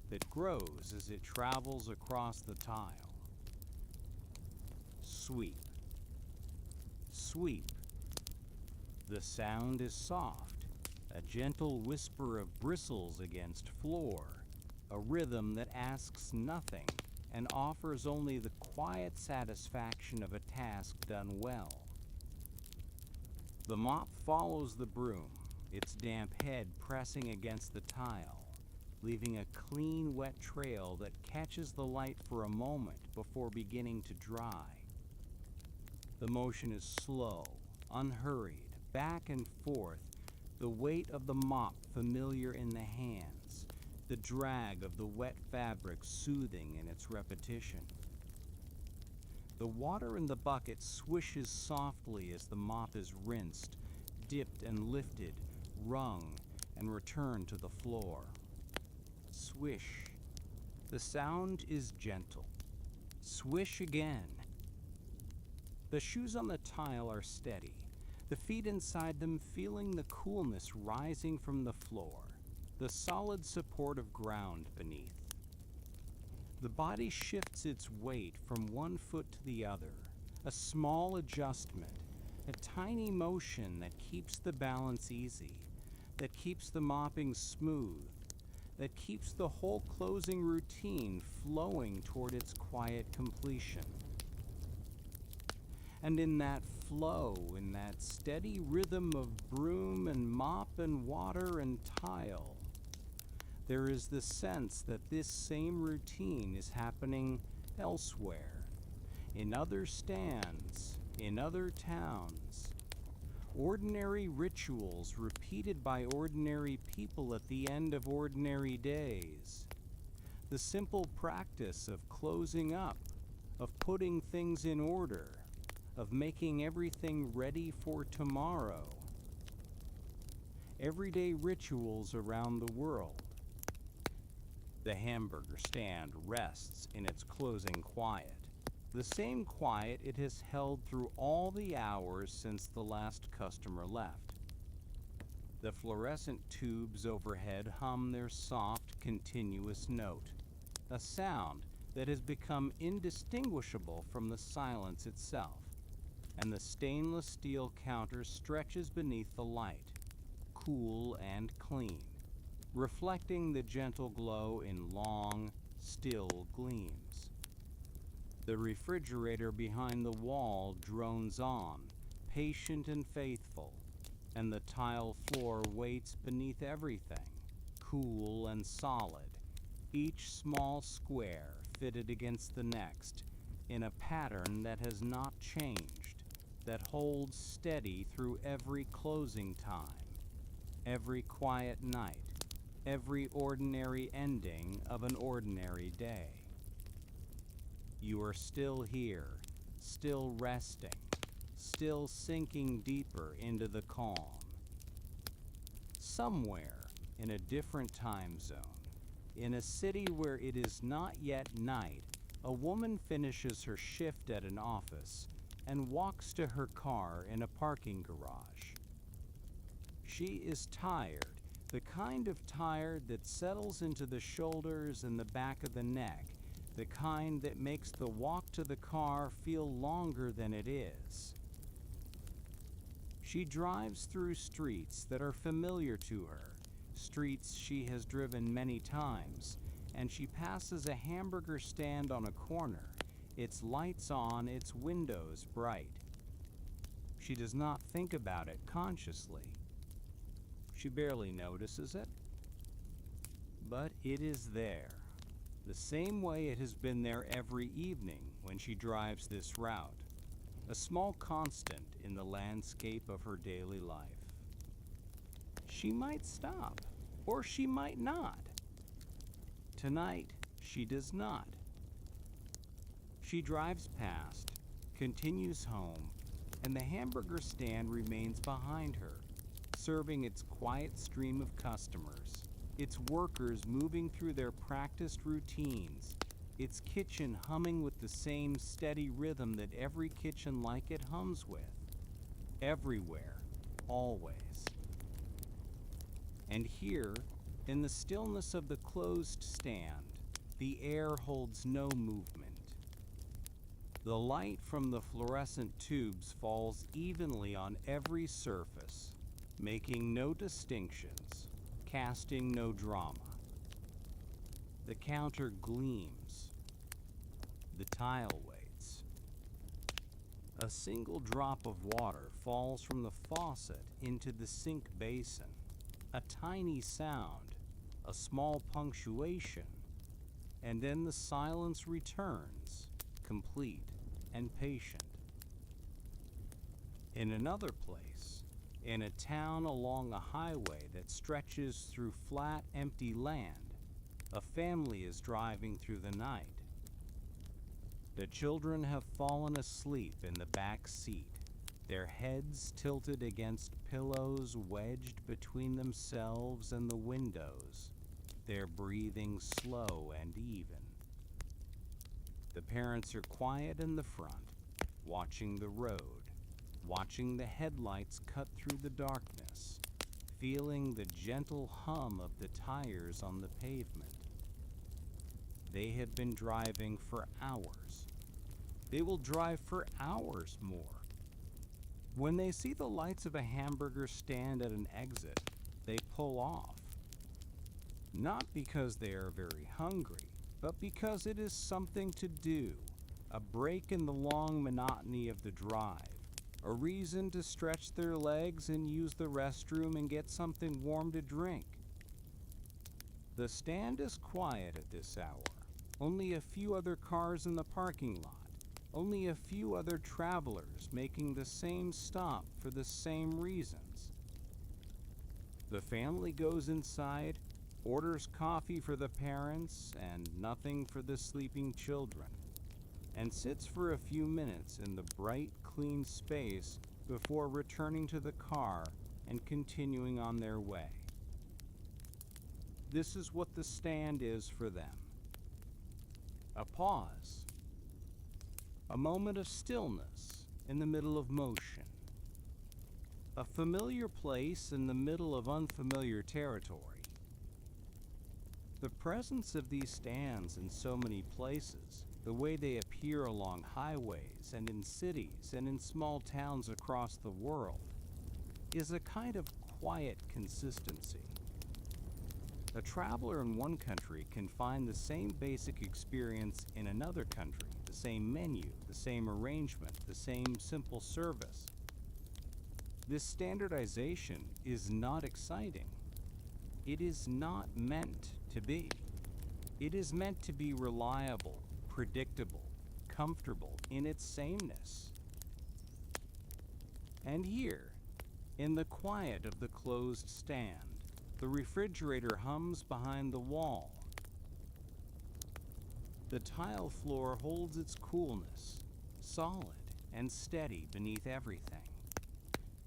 that grows as it travels across the tile. Sweep. Sweep. The sound is soft, a gentle whisper of bristles against floor, a rhythm that asks nothing and offers only the quiet satisfaction of a task done well. The mop follows the broom, its damp head pressing against the tile, leaving a clean, wet trail that catches the light for a moment before beginning to dry. The motion is slow, unhurried, back and forth, the weight of the mop familiar in the hands, the drag of the wet fabric soothing in its repetition. The water in the bucket swishes softly as the mop is rinsed, dipped and lifted, wrung, and returned to the floor. Swish. The sound is gentle. Swish again. The shoes on the tile are steady, the feet inside them feeling the coolness rising from the floor, the solid support of ground beneath. The body shifts its weight from one foot to the other, a small adjustment, a tiny motion that keeps the balance easy, that keeps the mopping smooth, that keeps the whole closing routine flowing toward its quiet completion. And in that flow, in that steady rhythm of broom and mop and water and tile, there is the sense that this same routine is happening elsewhere, in other stands, in other towns. Ordinary rituals repeated by ordinary people at the end of ordinary days. The simple practice of closing up, of putting things in order, of making everything ready for tomorrow. Everyday rituals around the world. The hamburger stand rests in its closing quiet, the same quiet it has held through all the hours since the last customer left. The fluorescent tubes overhead hum their soft, continuous note, a sound that has become indistinguishable from the silence itself, and the stainless steel counter stretches beneath the light, cool and clean, reflecting the gentle glow in long, still gleams. The refrigerator behind the wall drones on, patient and faithful, and the tile floor waits beneath everything, cool and solid, each small square fitted against the next, in a pattern that has not changed, that holds steady through every closing time, every quiet night, every ordinary ending of an ordinary day. You are still here, still resting, still sinking deeper into the calm. Somewhere in a different time zone, in a city where it is not yet night, a woman finishes her shift at an office and walks to her car in a parking garage. She is tired, the kind of tired that settles into the shoulders and the back of the neck, the kind that makes the walk to the car feel longer than it is. She drives through streets that are familiar to her, streets she has driven many times, and she passes a hamburger stand on a corner, its lights on, its windows bright. She does not think about it consciously. She barely notices it, but it is there, the same way it has been there every evening when she drives this route, a small constant in the landscape of her daily life. She might stop, or she might not. Tonight, she does not. She drives past, continues home, and the hamburger stand remains behind her, serving its quiet stream of customers, its workers moving through their practiced routines, its kitchen humming with the same steady rhythm that every kitchen like it hums with. Everywhere, always. And here, in the stillness of the closed stand, the air holds no movement. The light from the fluorescent tubes falls evenly on every surface, making no distinctions, casting no drama. The counter gleams. The tile waits. A single drop of water falls from the faucet into the sink basin. A tiny sound, a small punctuation, and then the silence returns, complete and patient. In another place, in a town along a highway that stretches through flat, empty land, a family is driving through the night. The children have fallen asleep in the back seat, their heads tilted against pillows wedged between themselves and the windows, their breathing slow and even. The parents are quiet in the front, watching the road, watching the headlights cut through the darkness, feeling the gentle hum of the tires on the pavement. They have been driving for hours. They will drive for hours more. When they see the lights of a hamburger stand at an exit, they pull off. Not because they are very hungry, but because it is something to do, a break in the long monotony of the drive, a reason to stretch their legs and use the restroom and get something warm to drink. The stand is quiet at this hour. Only a few other cars in the parking lot. Only a few other travelers making the same stop for the same reasons. The family goes inside, orders coffee for the parents and nothing for the sleeping children, and sits for a few minutes in the bright, clean space before returning to the car and continuing on their way. This is what the stand is for them. A pause. A moment of stillness in the middle of motion. A familiar place in the middle of unfamiliar territory. The presence of these stands in so many places, the way they appear along highways and in cities and in small towns across the world, is a kind of quiet consistency. A traveler in one country can find the same basic experience in another country, the same menu, the same arrangement, the same simple service. This standardization is not exciting. It is not meant to be. It is meant to be reliable, predictable, comfortable in its sameness. And here, in the quiet of the closed stand, the refrigerator hums behind the wall. The tile floor holds its coolness, solid and steady beneath everything.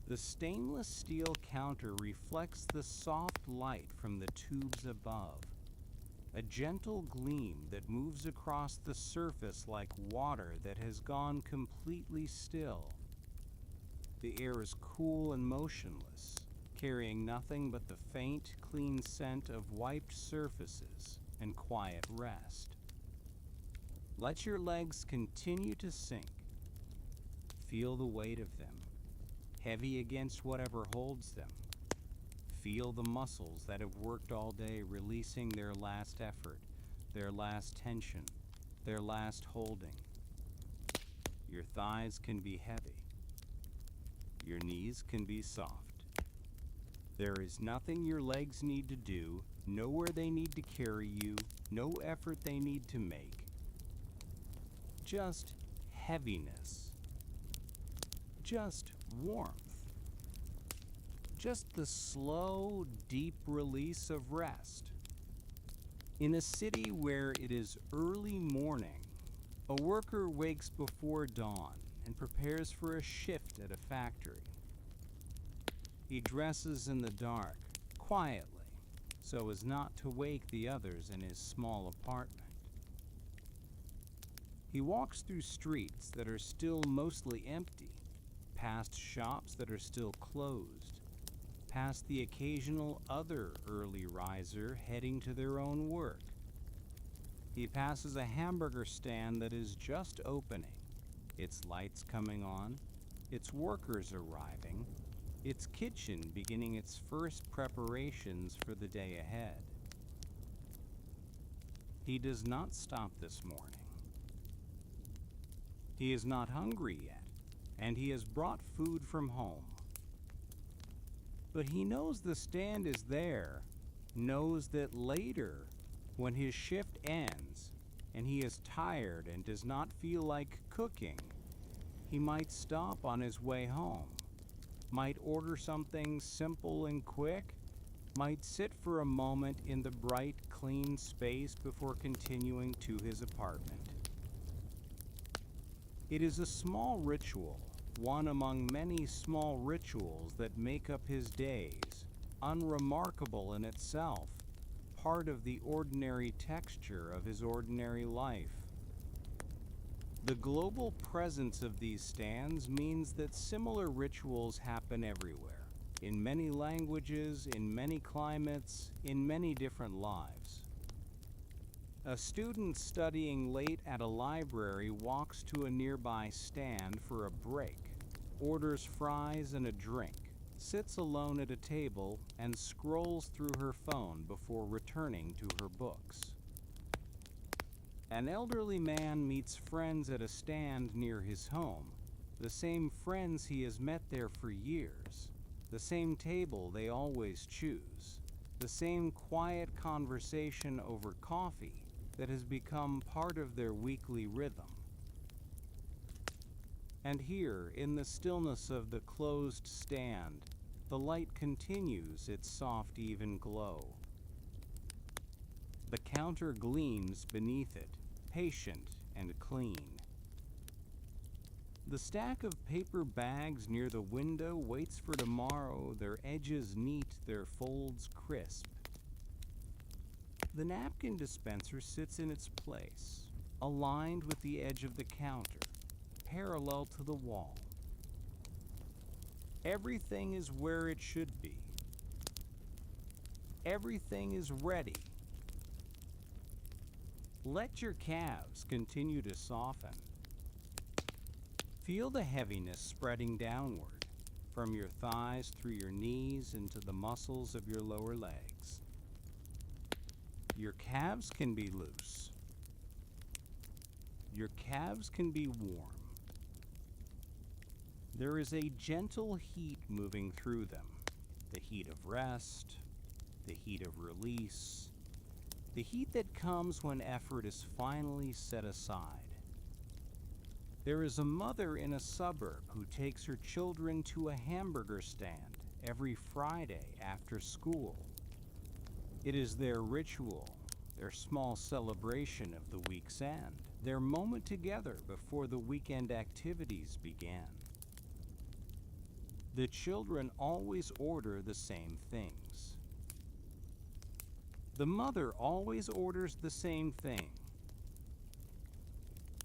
The stainless steel counter reflects the soft light from the tubes above, a gentle gleam that moves across the surface like water that has gone completely still. The air is cool and motionless, carrying nothing but the faint, clean scent of wiped surfaces and quiet rest. Let your legs continue to sink. Feel the weight of them, heavy against whatever holds them. Feel the muscles that have worked all day releasing their last effort, their last tension, their last holding. Your thighs can be heavy. Your knees can be soft. There is nothing your legs need to do, nowhere they need to carry you, no effort they need to make. Just heaviness. Just warmth. Just the slow, deep release of rest. In a city where it is early morning, a worker wakes before dawn and prepares for a shift at a factory. He dresses in the dark, quietly, so as not to wake the others in his small apartment. He walks through streets that are still mostly empty, past shops that are still closed, past the occasional other early riser heading to their own work. He passes a hamburger stand that is just opening, its lights coming on, its workers arriving, its kitchen beginning its first preparations for the day ahead. He does not stop this morning. He is not hungry yet, and he has brought food from home. But he knows the stand is there, knows that later, when his shift ends, and he is tired and does not feel like cooking, he might stop on his way home, might order something simple and quick, might sit for a moment in the bright, clean space before continuing to his apartment. It is a small ritual, one among many small rituals that make up his days, unremarkable in itself, part of the ordinary texture of his ordinary life. The global presence of these stands means that similar rituals happen everywhere, in many languages, in many climates, in many different lives. A student studying late at a library walks to a nearby stand for a break, orders fries and a drink, sits alone at a table, and scrolls through her phone before returning to her books. An elderly man meets friends at a stand near his home, the same friends he has met there for years, the same table they always choose, the same quiet conversation over coffee that has become part of their weekly rhythm. And here, in the stillness of the closed stand, the light continues its soft, even glow. The counter gleams beneath it, patient and clean. The stack of paper bags near the window waits for tomorrow, their edges neat, their folds crisp. The napkin dispenser sits in its place, aligned with the edge of the counter, parallel to the wall. Everything is where it should be. Everything is ready. Let your calves continue to soften. Feel the heaviness spreading downward, from your thighs through your knees into the muscles of your lower legs. Your calves can be loose. Your calves can be warm. There is a gentle heat moving through them, the heat of rest, the heat of release, the heat that comes when effort is finally set aside. There is a mother in a suburb who takes her children to a hamburger stand every Friday after school. It is their ritual, their small celebration of the week's end, their moment together before the weekend activities began. The children always order the same things. The mother always orders the same thing.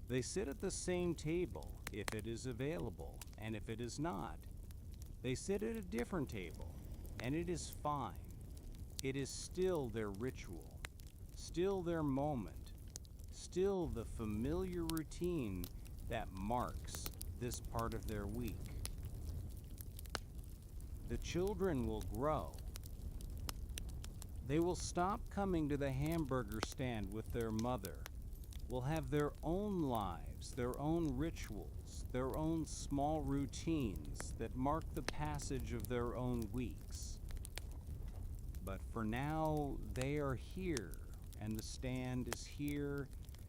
They sit at the same table if it is available, and if it is not, they sit at a different table, and it is fine. It is still their ritual, still their moment, still the familiar routine that marks this part of their week. The children will grow. They will stop coming to the hamburger stand with their mother, will have their own lives, their own rituals, their own small routines that mark the passage of their own weeks. But for now, they are here, and the stand is here,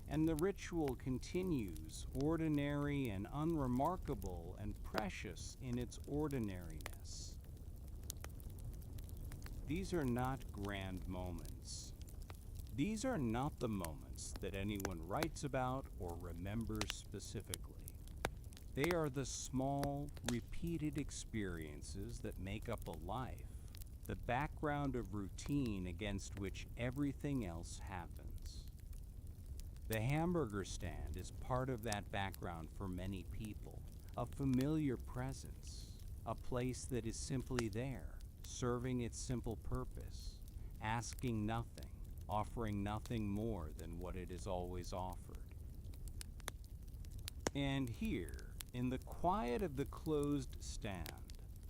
and the ritual continues, ordinary and unremarkable and precious in its ordinariness. These are not grand moments. These are not the moments that anyone writes about or remembers specifically. They are the small, repeated experiences that make up a life, the background of routine against which everything else happens. The hamburger stand is part of that background for many people, a familiar presence, a place that is simply there, serving its simple purpose, asking nothing, offering nothing more than what it has always offered. And here, in the quiet of the closed stand,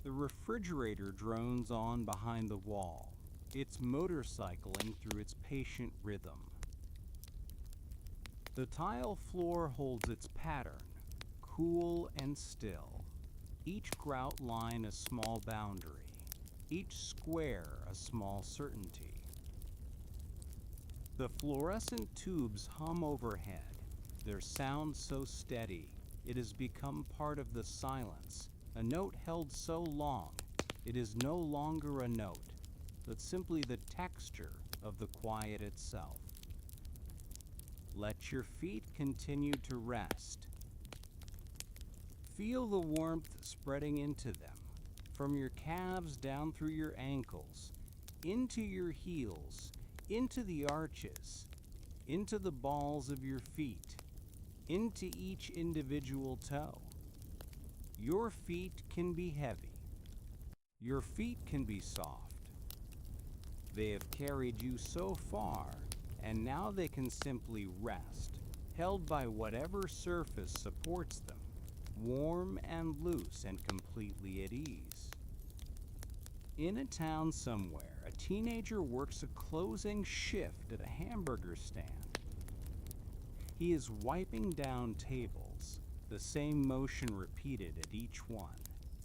the refrigerator drones on behind the wall, its motorcycling through its patient rhythm. The tile floor holds its pattern, cool and still, each grout line a small boundary, each square a small certainty. The fluorescent tubes hum overhead, their sound so steady, it has become part of the silence, a note held so long, it is no longer a note, but simply the texture of the quiet itself. Let your feet continue to rest. Feel the warmth spreading into them, from your calves down through your ankles, into your heels, into the arches, into the balls of your feet, into each individual toe. Your feet can be heavy. Your feet can be soft. They have carried you so far, and now they can simply rest, held by whatever surface supports them, warm and loose and completely at ease. In a town somewhere, a teenager works a closing shift at a hamburger stand. He is wiping down tables, the same motion repeated at each one,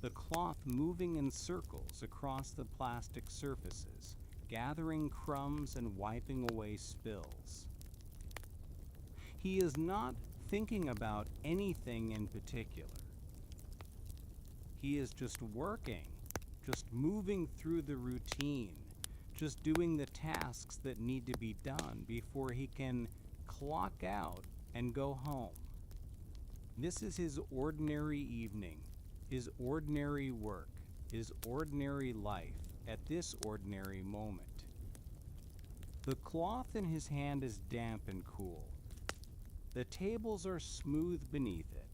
the cloth moving in circles across the plastic surfaces, gathering crumbs and wiping away spills. He is not thinking about anything in particular. He is just working, just moving through the routine, just doing the tasks that need to be done before he can clock out and go home. This is his ordinary evening, his ordinary work, his ordinary life at this ordinary moment. The cloth in his hand is damp and cool. The tables are smooth beneath it.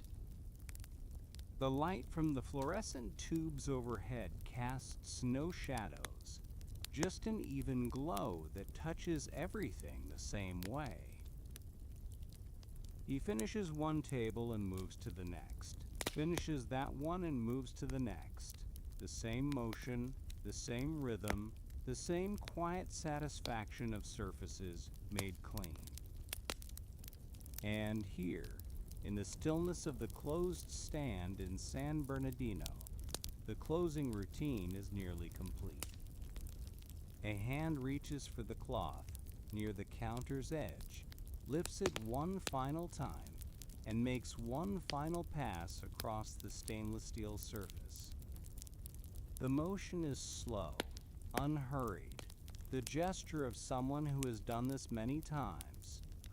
The light from the fluorescent tubes overhead casts no shadows, just an even glow that touches everything the same way. He finishes one table and moves to the next, finishes that one and moves to the next. The same motion, the same rhythm, the same quiet satisfaction of surfaces made clean. And here, in the stillness of the closed stand in San Bernardino, the closing routine is nearly complete. A hand reaches for the cloth near the counter's edge, lifts it one final time, and makes one final pass across the stainless steel surface. The motion is slow, unhurried, the gesture of someone who has done this many times,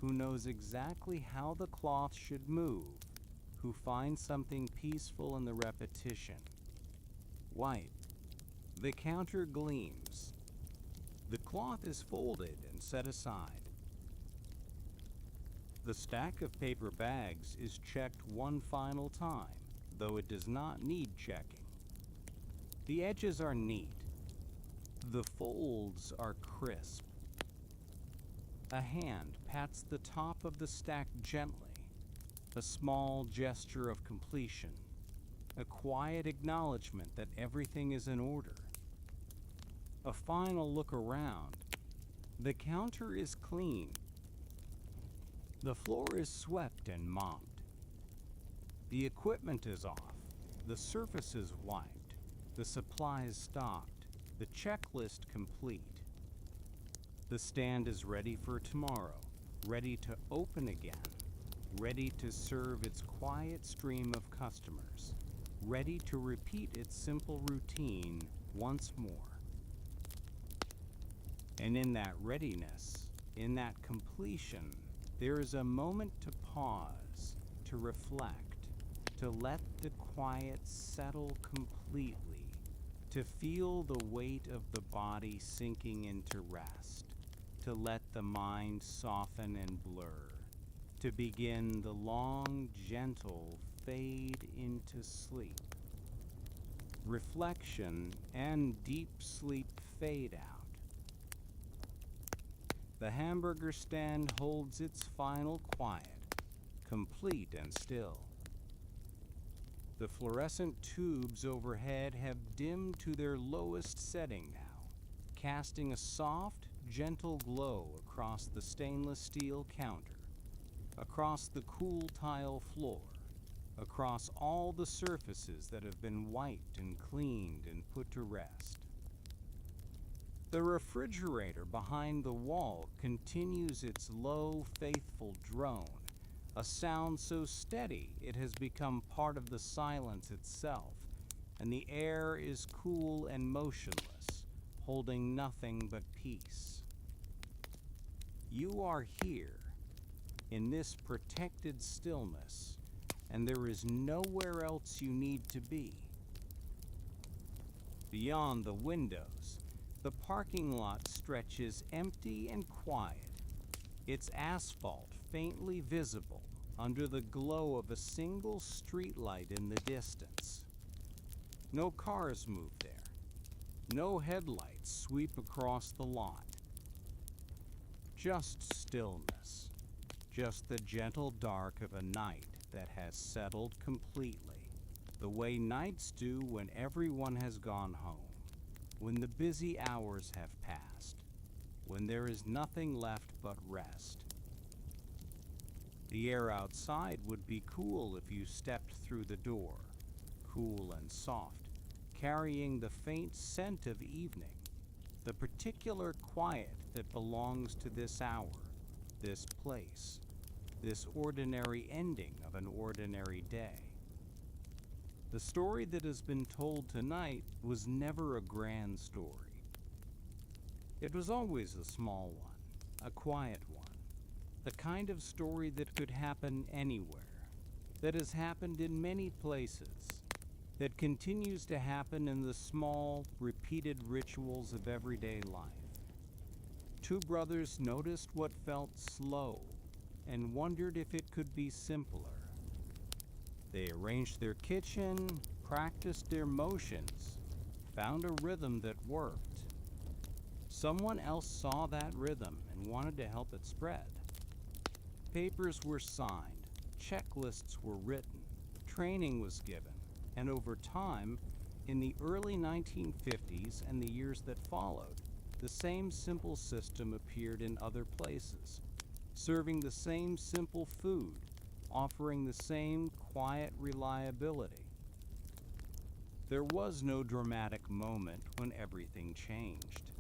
who knows exactly how the cloth should move, who finds something peaceful in the repetition. Wipe. The counter gleams. The cloth is folded and set aside. The stack of paper bags is checked one final time, though it does not need checking. The edges are neat. The folds are crisp. A hand pats the top of the stack gently, a small gesture of completion, a quiet acknowledgement that everything is in order. A final look around. The counter is clean. The floor is swept and mopped. The equipment is off, the surface is wiped, the supplies stocked, the checklist complete. The stand is ready for tomorrow, ready to open again, ready to serve its quiet stream of customers, ready to repeat its simple routine once more. And in that readiness, in that completion, there is a moment to pause, to reflect, to let the quiet settle completely, to feel the weight of the body sinking into rest, to let the mind soften and blur, to begin the long, gentle fade into sleep. Reflection and deep sleep fade out. The hamburger stand holds its final quiet, complete and still. The fluorescent tubes overhead have dimmed to their lowest setting now, casting a soft, gentle glow across the stainless steel counter, across the cool tile floor, across all the surfaces that have been wiped and cleaned and put to rest. The refrigerator behind the wall continues its low, faithful drone, a sound so steady it has become part of the silence itself, and the air is cool and motionless, holding nothing but peace. You are here, in this protected stillness, and there is nowhere else you need to be. Beyond the windows, the parking lot stretches empty and quiet, its asphalt faintly visible under the glow of a single streetlight in the distance. No cars move there. No headlights sweep across the lot. Just stillness. Just the gentle dark of a night that has settled completely, the way nights do when everyone has gone home, when the busy hours have passed, when there is nothing left but rest. The air outside would be cool if you stepped through the door, cool and soft, carrying the faint scent of evening, the particular quiet that belongs to this hour, this place, this ordinary ending of an ordinary day. The story that has been told tonight was never a grand story. It was always a small one, a quiet one, the kind of story that could happen anywhere, that has happened in many places, that continues to happen in the small, repeated rituals of everyday life. Two brothers noticed what felt slow and wondered if it could be simpler. They arranged their kitchen, practiced their motions, found a rhythm that worked. Someone else saw that rhythm and wanted to help it spread. Papers were signed, checklists were written, training was given, and over time, in the early 1950s and the years that followed, the same simple system appeared in other places, serving the same simple food, offering the same quiet reliability. There was no dramatic moment when everything changed.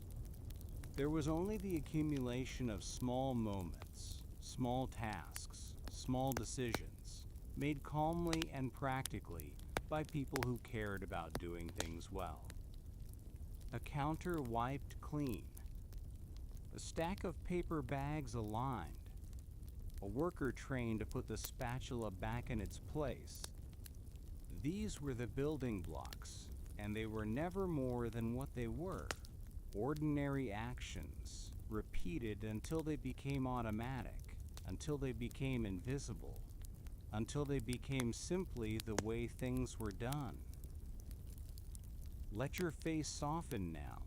There was only the accumulation of small moments, small tasks, small decisions, made calmly and practically by people who cared about doing things well. A counter wiped clean. A stack of paper bags aligned. A worker trained to put the spatula back in its place. These were the building blocks, and they were never more than what they were. Ordinary actions, repeated until they became automatic, until they became invisible, until they became simply the way things were done. Let your face soften now.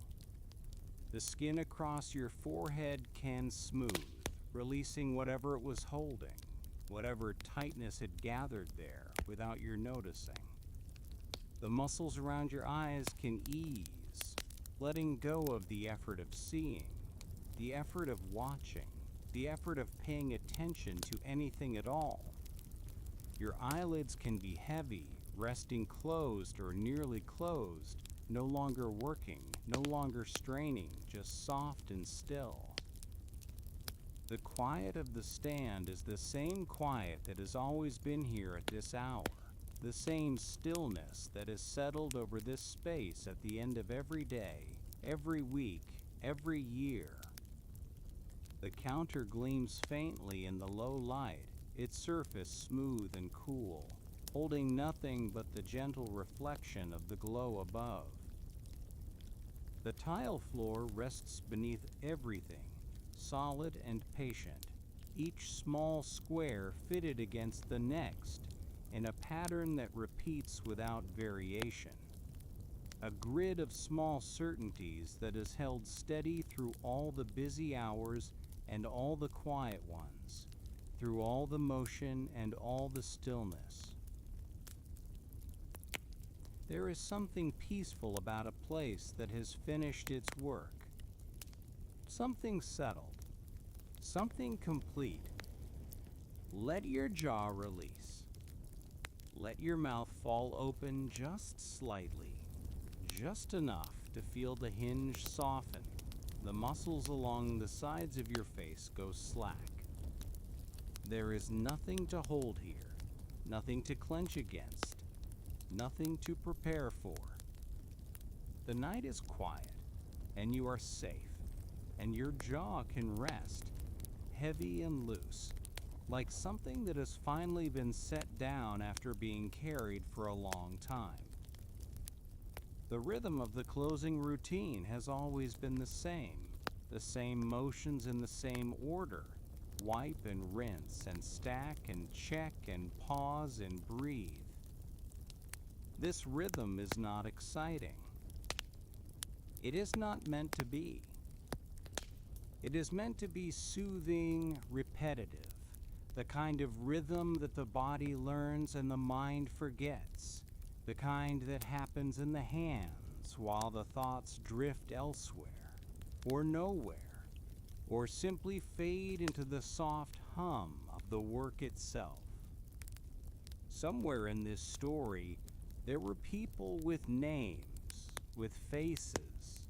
The skin across your forehead can smooth, releasing whatever it was holding, whatever tightness had gathered there without your noticing. The muscles around your eyes can ease, letting go of the effort of seeing, the effort of watching, the effort of paying attention to anything at all. Your eyelids can be heavy, resting closed or nearly closed, no longer working, no longer straining, just soft and still. The quiet of the stand is the same quiet that has always been here at this hour, the same stillness that has settled over this space at the end of every day, every week, every year. The counter gleams faintly in the low light, its surface smooth and cool, holding nothing but the gentle reflection of the glow above. The tile floor rests beneath everything, solid and patient, each small square fitted against the next in a pattern that repeats without variation. A grid of small certainties that is held steady through all the busy hours and all the quiet ones, through all the motion and all the stillness. There is something peaceful about a place that has finished its work. Something settled. Something complete. Let your jaw release. Let your mouth fall open just slightly, just enough to feel the hinge soften, the muscles along the sides of your face go slack. There is nothing to hold here, nothing to clench against, nothing to prepare for. The night is quiet, and you are safe, and your jaw can rest, heavy and loose, like something that has finally been set down after being carried for a long time. The rhythm of the closing routine has always been the same motions in the same order. Wipe and rinse and stack and check and pause and breathe. This rhythm is not exciting. It is not meant to be. It is meant to be soothing, repetitive, the kind of rhythm that the body learns and the mind forgets, the kind that happens in the hands while the thoughts drift elsewhere, or nowhere, or simply fade into the soft hum of the work itself. Somewhere in this story, there were people with names, with faces,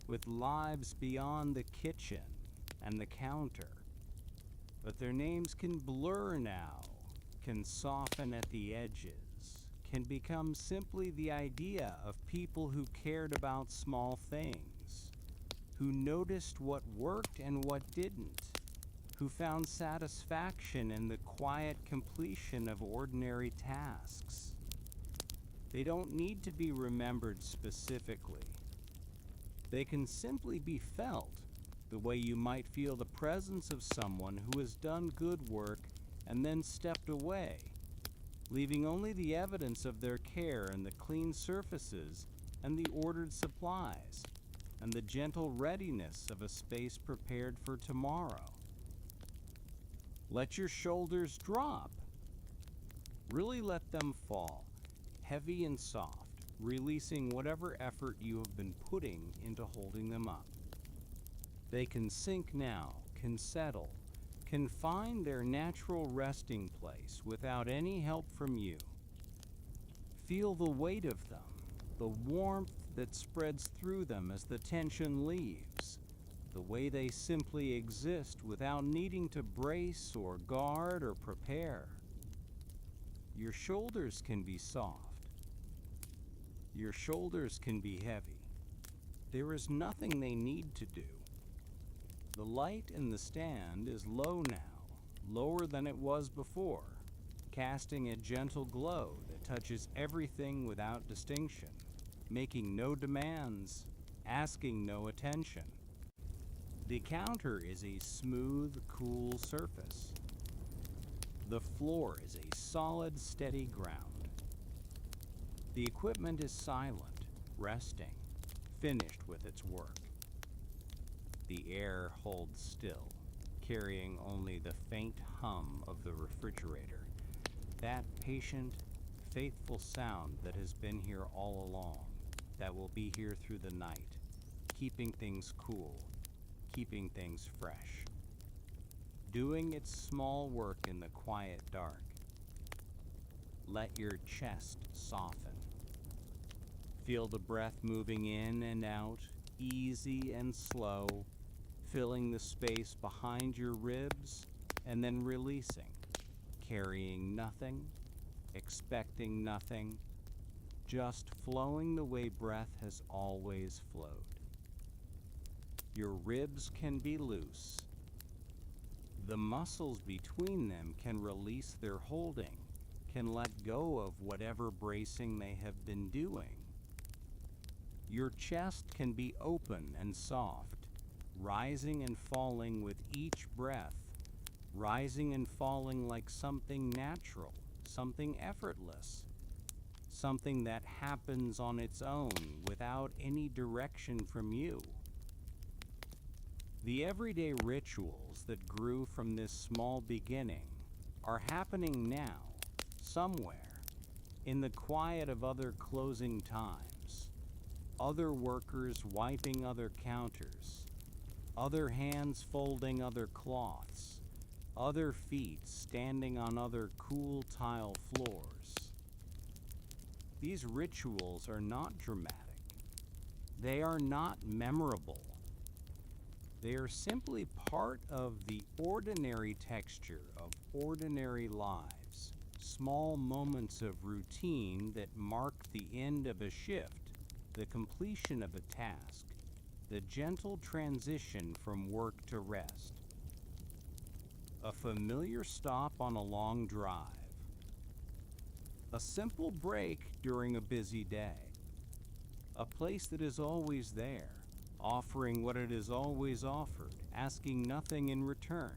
with lives beyond the kitchen and the counter. But their names can blur now, can soften at the edges, can become simply the idea of people who cared about small things, who noticed what worked and what didn't, who found satisfaction in the quiet completion of ordinary tasks. They don't need to be remembered specifically. They can simply be felt, the way you might feel the presence of someone who has done good work and then stepped away, leaving only the evidence of their care in the clean surfaces and the ordered supplies, and the gentle readiness of a space prepared for tomorrow. Let your shoulders drop. Really let them fall, heavy and soft, releasing whatever effort you have been putting into holding them up. They can sink now, can settle, can find their natural resting place without any help from you. Feel the weight of them, the warmth that spreads through them as the tension leaves, the way they simply exist without needing to brace or guard or prepare. Your shoulders can be soft. Your shoulders can be heavy. There is nothing they need to do. The light in the stand is low now, lower than it was before, casting a gentle glow that touches everything without distinction, making no demands, asking no attention. The counter is a smooth, cool surface. The floor is a solid, steady ground. The equipment is silent, resting, finished with its work. The air holds still, carrying only the faint hum of the refrigerator, that patient, faithful sound that has been here all along, that will be here through the night, keeping things cool, keeping things fresh, doing its small work in the quiet dark. Let your chest soften. Feel the breath moving in and out, easy and slow, filling the space behind your ribs and then releasing, carrying nothing, expecting nothing, just flowing the way breath has always flowed. Your ribs can be loose. The muscles between them can release their holding, can let go of whatever bracing they have been doing. Your chest can be open and soft, rising and falling with each breath, rising and falling like something natural, something effortless, something that happens on its own without any direction from you. The everyday rituals that grew from this small beginning are happening now, somewhere, in the quiet of other closing times, other workers wiping other counters, other hands folding other cloths, other feet standing on other cool tile floors. These rituals are not dramatic. They are not memorable. They are simply part of the ordinary texture of ordinary lives, small moments of routine that mark the end of a shift, the completion of a task, the gentle transition from work to rest. a familiar stop on a long drive, a simple break during a busy day, a place that is always there, offering what it has always offered, asking nothing in return.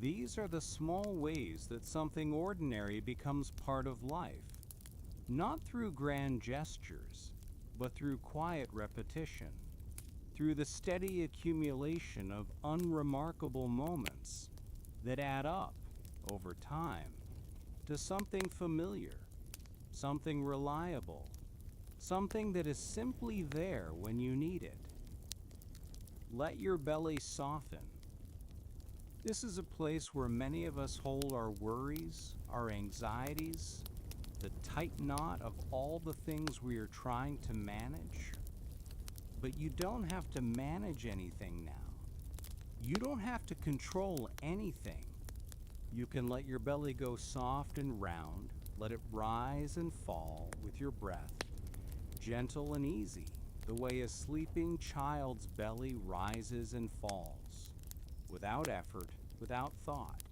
These are the small ways that something ordinary becomes part of life, not through grand gestures, but through quiet repetition, through the steady accumulation of unremarkable moments that add up over time to something familiar, something reliable, something that is simply there when you need it. Let your belly soften. This is a place where many of us hold our worries, our anxieties, the tight knot of all the things we are trying to manage. But you don't have to manage anything now. You don't have to control anything. You can let your belly go soft and round, let it rise and fall with your breath, gentle and easy, the way a sleeping child's belly rises and falls, without effort, without thought.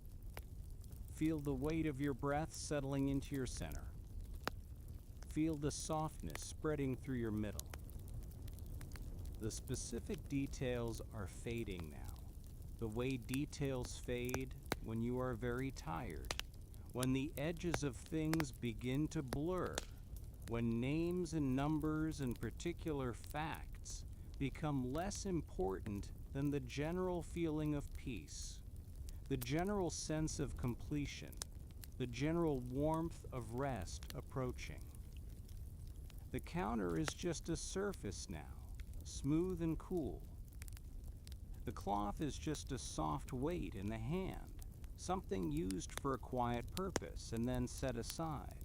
Feel the weight of your breath settling into your center. Feel the softness spreading through your middle. The specific details are fading now, the way details fade when you are very tired, when the edges of things begin to blur, when names and numbers and particular facts become less important than the general feeling of peace, the general sense of completion, the general warmth of rest approaching. The counter is just a surface now, smooth and cool. The cloth is just a soft weight in the hand, something used for a quiet purpose and then set aside.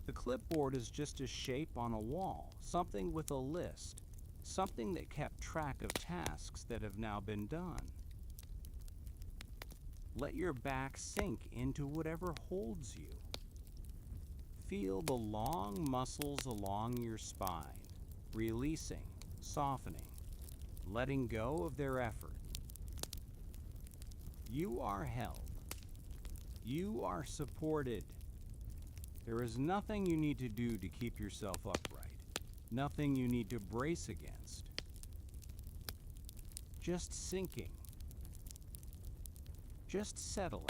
The clipboard is just a shape on a wall, something with a list, something that kept track of tasks that have now been done. Let your back sink into whatever holds you. Feel the long muscles along your spine, releasing, softening, letting go of their effort. You are held. You are supported. There is nothing you need to do to keep yourself upright, nothing you need to brace against. Just sinking. Just settling.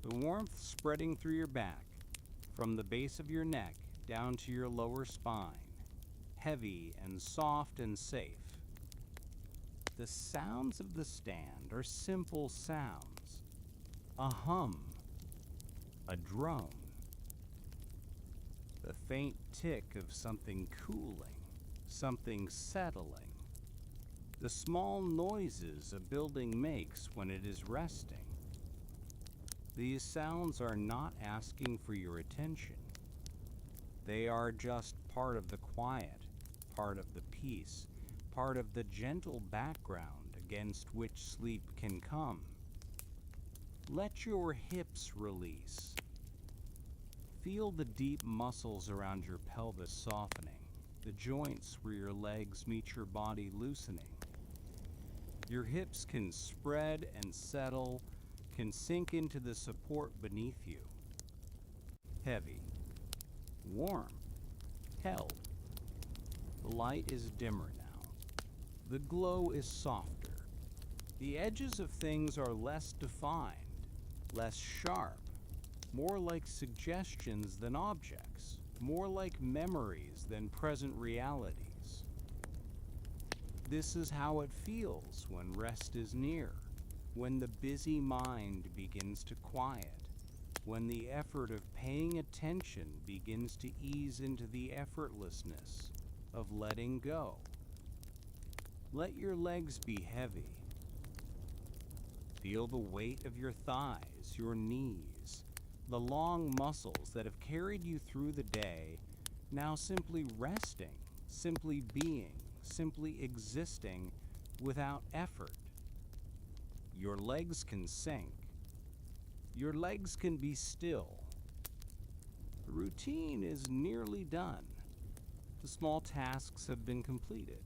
The warmth spreading through your back, from the base of your neck down to your lower spine, heavy and soft and safe. The sounds of the stand are simple sounds. A hum, a drone, the faint tick of something cooling, something settling, the small noises a building makes when it is resting. These sounds are not asking for your attention. They are just part of the quiet, part of the peace, part of the gentle background against which sleep can come. Let your hips release. Feel the deep muscles around your pelvis softening, the joints where your legs meet your body loosening. Your hips can spread and settle, can sink into the support beneath you. Heavy, warm, held. The light is dimmer now. The glow is softer. The edges of things are less defined, less sharp, more like suggestions than objects, more like memories than present realities. This is how it feels when rest is near, when the busy mind begins to quiet, when the effort of paying attention begins to ease into the effortlessness of letting go. Let your legs be heavy. Feel the weight of your thighs, your knees, the long muscles that have carried you through the day, now simply resting, simply being, simply existing without effort. Your legs can sink. Your legs can be still. The routine is nearly done. The small tasks have been completed.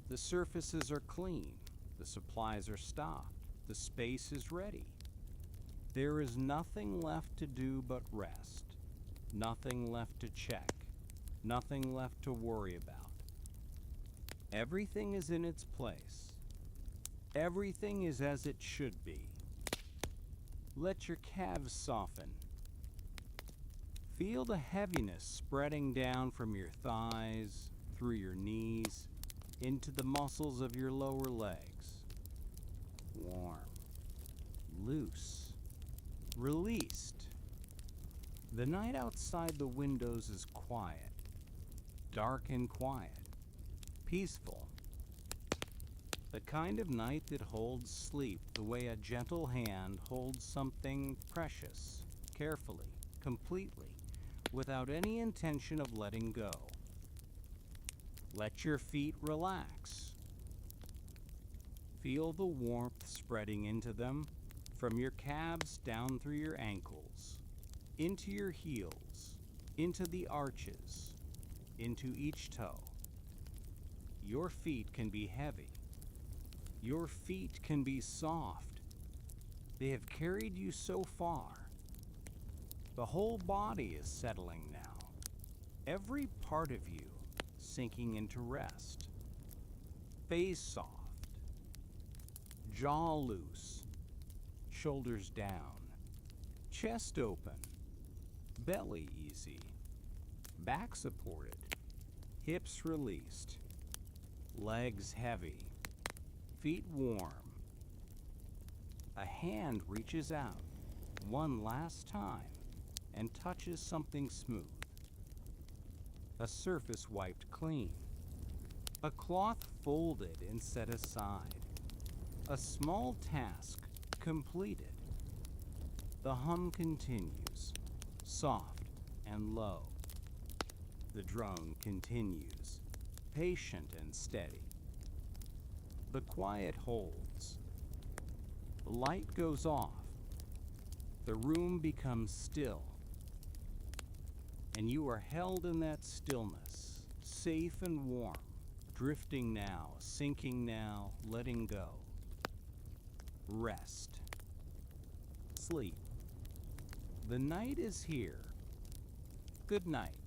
The surfaces are clean. The supplies are stocked. The space is ready. There is nothing left to do but rest. Nothing left to check. Nothing left to worry about. Everything is in its place. Everything is as it should be. Let your calves soften. Feel the heaviness spreading down from your thighs, through your knees, into the muscles of your lower legs. Warm, loose, released. The night outside the windows is quiet, dark and quiet, peaceful. The kind of night that holds sleep the way a gentle hand holds something precious, carefully, completely, without any intention of letting go. Let your feet relax. Feel the warmth spreading into them from your calves down through your ankles, into your heels, into the arches, into each toe. Your feet can be heavy. Your feet can be soft. They have carried you so far. The whole body is settling now. Every part of you sinking into rest. Face soft. Jaw loose. Shoulders down. Chest open. Belly easy. Back supported. Hips released. Legs heavy. Feet warm. A hand reaches out one last time and touches something smooth. A surface wiped clean. A cloth folded and set aside. A small task completed. The hum continues, soft and low. The drone continues, patient and steady. The quiet holds. The light goes off. The room becomes still. And you are held in that stillness, safe and warm, drifting now, sinking now, letting go. Rest. Sleep. The night is here. Good night.